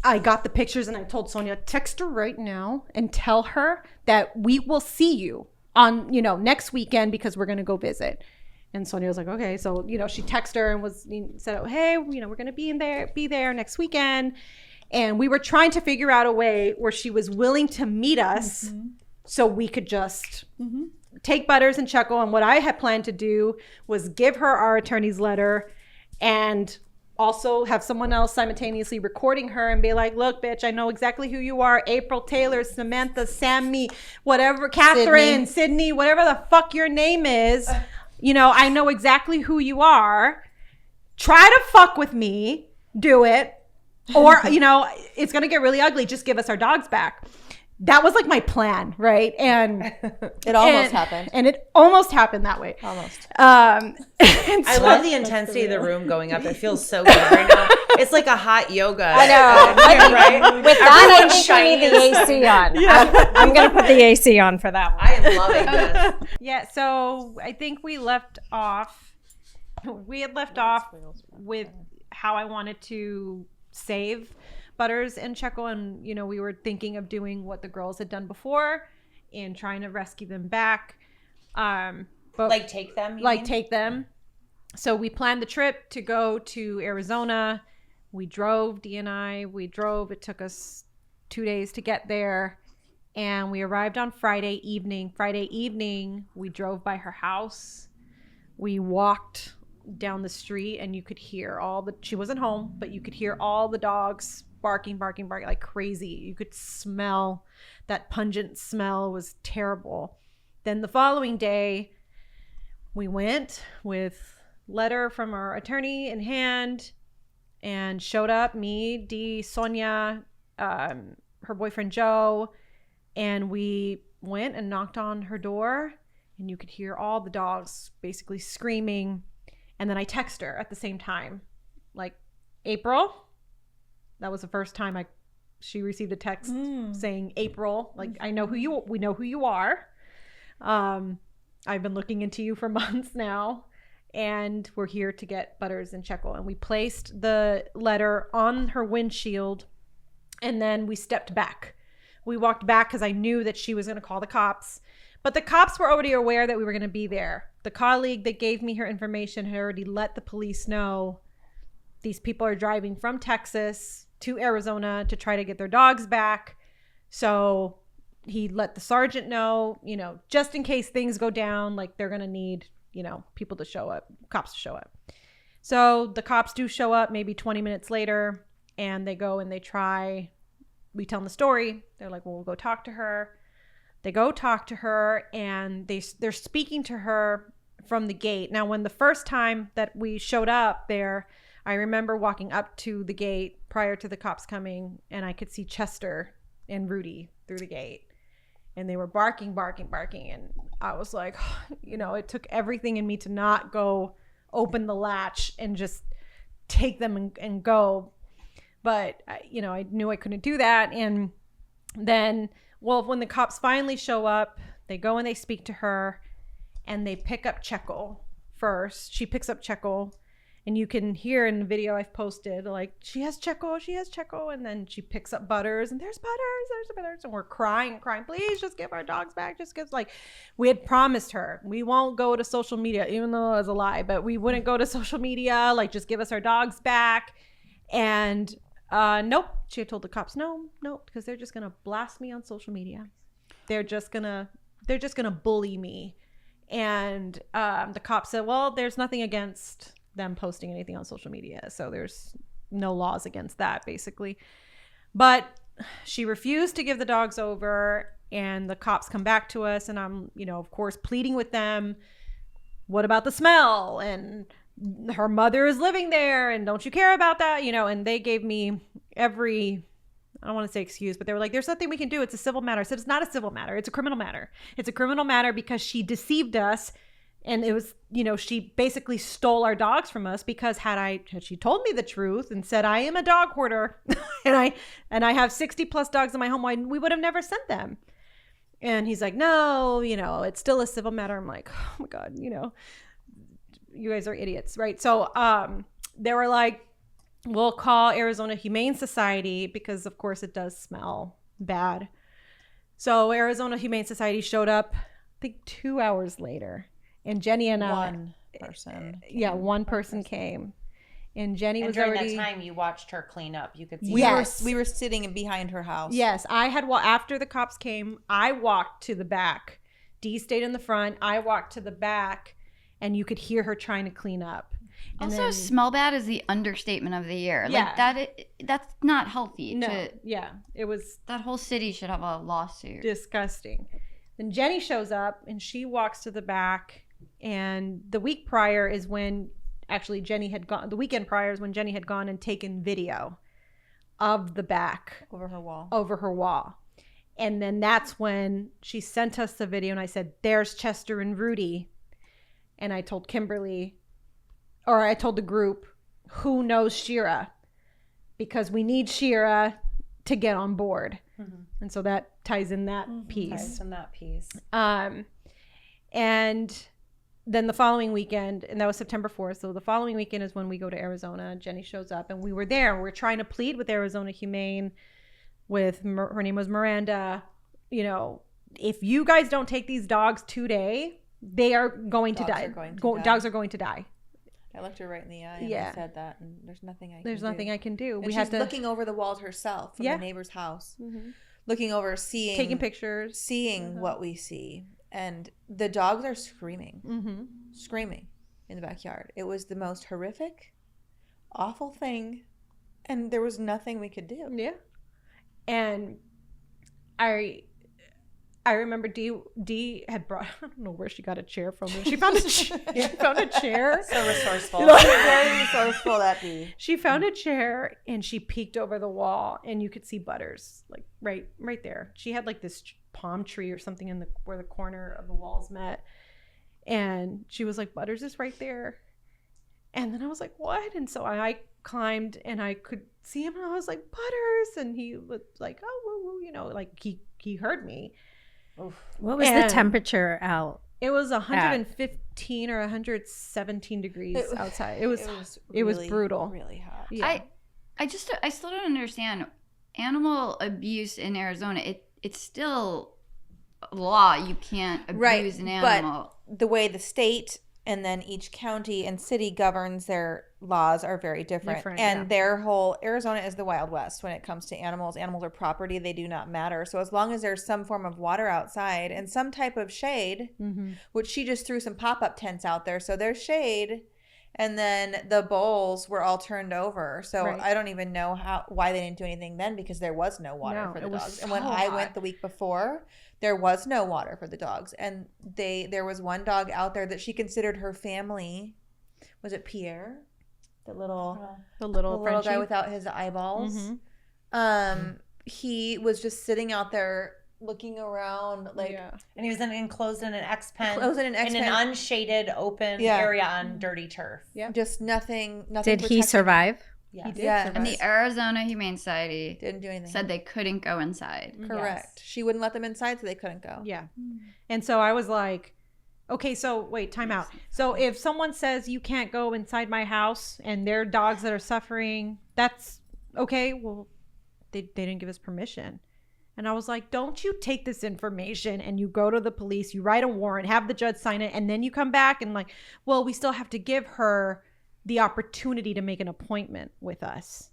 I got the pictures, and I told Sonia, text her right now and tell her that we will see you on, next weekend because we're going to go visit. And Sonia was like, okay. So, she texted her and said, oh, hey, we're going to be there next weekend. And we were trying to figure out a way where she was willing to meet us so we could just take Butters and Chuckle. And what I had planned to do was give her our attorney's letter and also have someone else simultaneously recording her and be like, look, bitch, I know exactly who you are. April Taylor, Samantha, Sammy, whatever, Catherine, Sydney, whatever the fuck your name is. I know exactly who you are. Try to fuck with me. Do it. Or, it's going to get really ugly. Just give us our dogs back. That was like my plan, right? And it almost happened. And it almost happened that way. Almost. I love the intensity of the room going up. It feels so good right now. It's like a hot yoga. I know. Right? With that, I think we need the AC on. Yeah. I'm going to put the AC on for that one. I am loving this. Yeah, so I think we had left off with how I wanted to save Butters and Checo, and we were thinking of doing what the girls had done before and trying to rescue them back. But like take them? Take them. So we planned the trip to go to Arizona. We drove, Dee and I. It took us 2 days to get there. And we arrived on Friday evening. Friday evening, we drove by her house. We walked down the street, and you could hear she wasn't home, but you could hear all the dogs barking like crazy. You could smell that pungent smell. It was terrible. Then the following day, we went with letter from our attorney in hand and showed up, me, Dee, Sonia, her boyfriend Joe, and we went and knocked on her door, and you could hear all the dogs basically screaming. And then I text her at the same time, like, April. That was the first time she received a text saying April, like, we know who you are. I've been looking into you for months now, and we're here to get Butters and Checkle. And we placed the letter on her windshield, and then we stepped back. We walked back because I knew that she was going to call the cops. But the cops were already aware that we were going to be there. The colleague that gave me her information had already let the police know these people are driving from Texas to Arizona to try to get their dogs back. So he let the sergeant know, just in case things go down, like they're going to need, people to show up, cops to show up. So the cops do show up maybe 20 minutes later, and they go and we tell them the story. They're like, well, we'll go talk to her. They go talk to her, and they're speaking to her from the gate. Now, when the first time that we showed up there, I remember walking up to the gate prior to the cops coming, and I could see Chester and Rudy through the gate, and they were barking. And I was like, it took everything in me to not go open the latch and just take them and go. But, I knew I couldn't do that. And then, when the cops finally show up, they go and they speak to her, and they pick up Checkle first. She picks up Checkle, and you can hear in the video I've posted, like, she has Checkle. And then she picks up Butters, and there's Butters. And we're crying, please just give our dogs back. Just because, like, we had promised her, we won't go to social media, even though it was a lie, but we wouldn't go to social media, like, just give us our dogs back. And nope. She had told the cops, no, because they're just going to blast me on social media. They're just going to bully me. And the cops said, well, there's nothing against them posting anything on social media. So there's no laws against that, basically. But she refused to give the dogs over, and the cops come back to us, and I'm, of course, pleading with them. What about the smell? And her mother is living there, and don't you care about that? And they gave me every, I don't want to say excuse, but they were like, there's nothing we can do. It's a civil matter. I said, it's not a civil matter. It's a criminal matter. It's a criminal matter because she deceived us. And it was, she basically stole our dogs from us, because had she told me the truth and said, I am a dog hoarder and I have 60 plus dogs in my home, we would have never sent them. And he's like, no, it's still a civil matter. I'm like, oh my God, you guys are idiots, right? So they were like, we'll call Arizona Humane Society, because of course it does smell bad. So Arizona Humane Society showed up, I think 2 hours later, and Jenny and one person came. And Jenny was during already, that time you watched her clean up. You could see we were sitting behind her house. Yes, I had after the cops came, I walked to the back. Dee stayed in the front. I walked to the back, and you could hear her trying to clean up. And also, smell bad is the understatement of the year. Yeah. Like that's not healthy. No, it was that whole city should have a lawsuit. Disgusting. Then Jenny shows up, and she walks to the back. And the week prior is when actually Jenny had gone. The weekend prior is when Jenny had gone and taken video of the back over her wall. And then that's when she sent us the video, and I said, there's Chester and Rudy. And I told Kimberly, or I told the group, who knows Shira? Because we need Shira to get on board. Mm-hmm. And so that ties in that piece. And then the following weekend, and that was September 4th. So the following weekend is when we go to Arizona. Jenny shows up, and we were there. We're trying to plead with Arizona Humane, with her name was Miranda. If you guys don't take these dogs today, they are going to die. Dogs are going to die. I looked her right in the eye and I said that, and there's nothing I can do. And we had looking over the walls herself from the neighbor's house, looking over, taking pictures, seeing what we see. And the dogs are screaming in the backyard. It was the most horrific, awful thing And there was nothing we could do. Yeah. And I remember Dee had brought, I don't know where she got a chair from. She found a chair. So resourceful. Very resourceful, that be. She found a chair and she peeked over the wall and you could see Butters like right there. She had like this palm tree or something in where the corner of the walls met. And she was like, Butters is right there. And then I was like, what? And so I climbed and I could see him and I was like, Butters. And he was like, oh, woo, woo, you know, like he heard me. Oof. What was the temperature out? It was 115 or 117 degrees outside. It was really, brutal. Really hot. Yeah. I still don't understand animal abuse in Arizona. It's still law. You can't abuse an animal. But the way the state and then each county and city governs their laws are very different. And their whole Arizona is the Wild West when it comes to animals. Animals are property. They do not matter. So as long as there's some form of water outside and some type of shade, which she just threw some pop-up tents out there. So there's shade. And then the bowls were all turned over. So I don't even know why they didn't do anything then, because there was no water for the dogs. And when I went the week before, there was no water for the dogs. And there was one dog out there that she considered her family. Was it Pierre? The little guy without his eyeballs. He was just sitting out there looking around and he was enclosed in an X pen, in an unshaded open area on dirty turf. Just nothing Did he protected. survive? Yes. He did survive. And the Arizona Humane Society Didn't do anything. said they couldn't go inside. Correct. She wouldn't let them inside, so they couldn't go. Yeah. And so I was like, okay, so wait, time out. So if someone says you can't go inside my house and there are dogs that are suffering, that's okay. Well, they didn't give us permission. And I was like, don't you take this information and you go to the police, you write a warrant, have the judge sign it, and then you come back and like, well, we still have to give her the opportunity to make an appointment with us.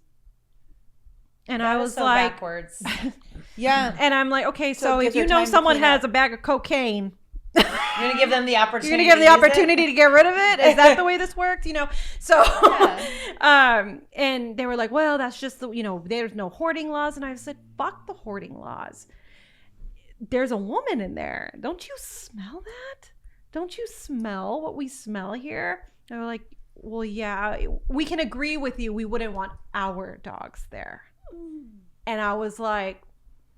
And I was so like, backwards. yeah. And I'm like, okay, so it if gives you her know time to someone clean has up. a bag of cocaine, You're gonna give them the opportunity. you're gonna give the opportunity to get rid of it? Is that the way this works? You know? So and they were like, well, that's just there's no hoarding laws. And I said, fuck the hoarding laws. There's a woman in there. Don't you smell that? Don't you smell what we smell here? They were like, well, yeah, we can agree with you. We wouldn't want our dogs there. And I was like,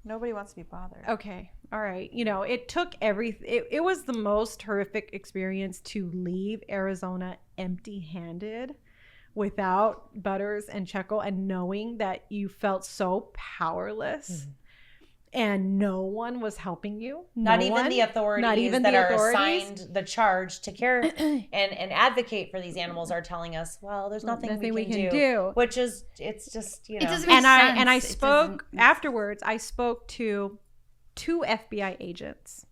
Nobody wants to be bothered. okay, all right. It took it was the most horrific experience to leave Arizona empty-handed without Butters and Checo, and knowing that you felt so powerless and no one was helping you. Not even the authorities that are assigned the charge to care and advocate for these animals are telling us, well, there's nothing we can do. Which is, it's just, It doesn't make And sense. I It spoke doesn't- afterwards. I spoke to 2 FBI agents.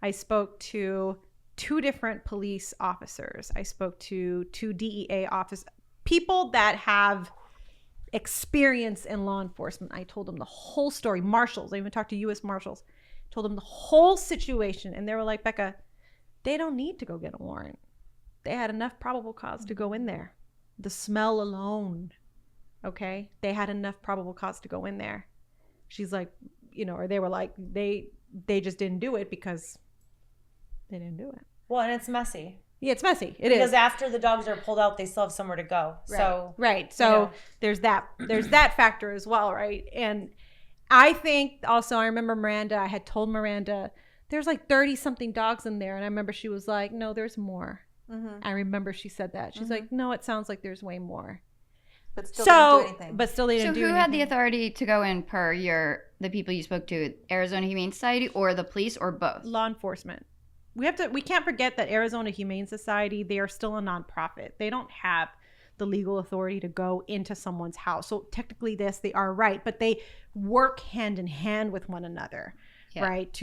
I spoke to 2 different police officers. I spoke to 2 DEA officers, people that have experience in law enforcement. I told them the whole story. Marshals. I even talked to U.S. Marshals. Told them the whole situation, and they were like, Becca, they don't need to go get a warrant. They had enough probable cause to go in there. The smell alone. Okay, they had enough probable cause to go in there. She's like, or they were like, they just didn't do it because they didn't do it. well, and it's messy. Yeah, it's messy. It Because is. after the dogs are pulled out, they still have somewhere to go. Right. So there's that factor as well, right? And I think also, I remember Miranda, I had told Miranda, there's like 30 something dogs in there. And I remember she was like, no, there's more. I remember she said that. She's like, no, it sounds like there's way more. But still didn't do anything. But still they didn't So do who anything. had the authority to go in per the people you spoke to, Arizona Humane Society or the police or both? Law enforcement. We can't forget that Arizona Humane Society, they are still a nonprofit. They don't have the legal authority to go into someone's house. So technically they are right, but they work hand in hand with one another, right?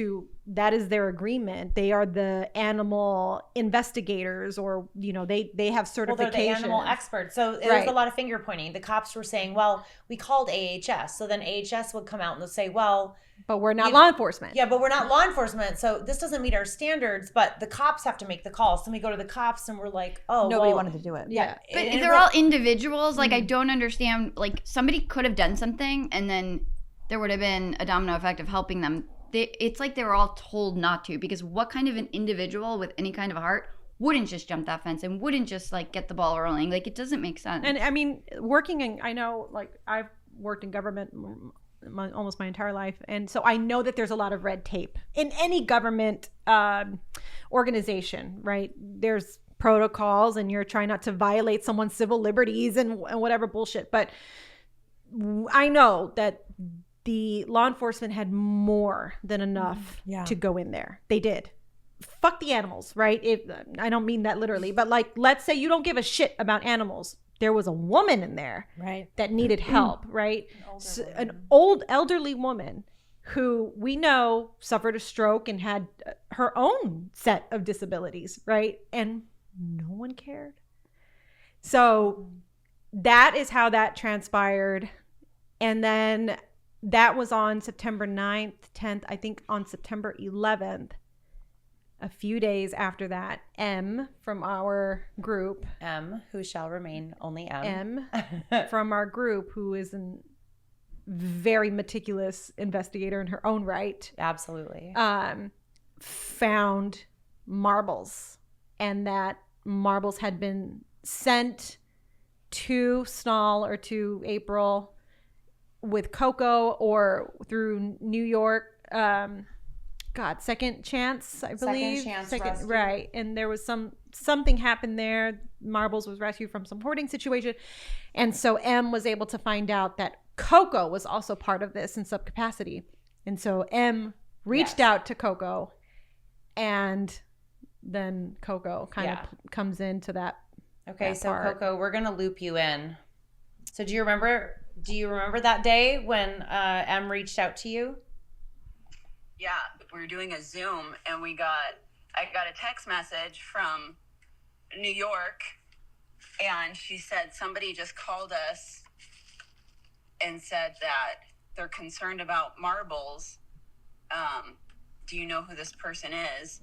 That is their agreement. They are the animal investigators, or, they have certification. Well, they're the animal experts. So there was a lot of finger pointing. The cops were saying, well, we called AHS. So then AHS would come out and they'll say, well, But we're not law enforcement. Yeah, but we're not law enforcement, so this doesn't meet our standards. But the cops have to make the calls. So we go to the cops, and we're like, "Oh, Nobody wanted to do it." Yeah. But if they're all individuals, like I don't understand. Like somebody could have done something, and then there would have been a domino effect of helping them. It's like they were all told not to, because what kind of an individual with any kind of heart wouldn't just jump that fence and wouldn't just like get the ball rolling? Like it doesn't make sense. And I mean, I know, like I've worked in government almost my entire life, and so I know that there's a lot of red tape in any government organization, right? There's protocols, and you're trying not to violate someone's civil liberties and whatever bullshit. But I know that the law enforcement had more than enough to go in there. They did. Fuck the animals, right? I don't mean that literally, but like, let's say you don't give a shit about animals. There was a woman in there that needed help, right? An old elderly woman who we know suffered a stroke and had her own set of disabilities, right? And no one cared. So that is how that transpired. And then that was on September 9th, 10th, I think on September 11th. A few days after that, M from our group, M, who shall remain only M, from our group, who is a very meticulous investigator in her own right, absolutely, found marbles, and that marbles had been sent to SNAWL or to April with Coco or through New York. Second Chance, I believe. Second Chance Rescue. Right. And there was something happened there. Marbles was rescued from some hoarding situation. And so M was able to find out that Coco was also part of this in some capacity. And so M reached out to Coco, and then Coco kind of comes into that. Okay, that so part. Coco, we're gonna loop you in. So do you remember that day when M reached out to you? Yeah, we were doing a Zoom, and I got a text message from New York, and she said somebody just called us and said that they're concerned about marbles. Do you know who this person is?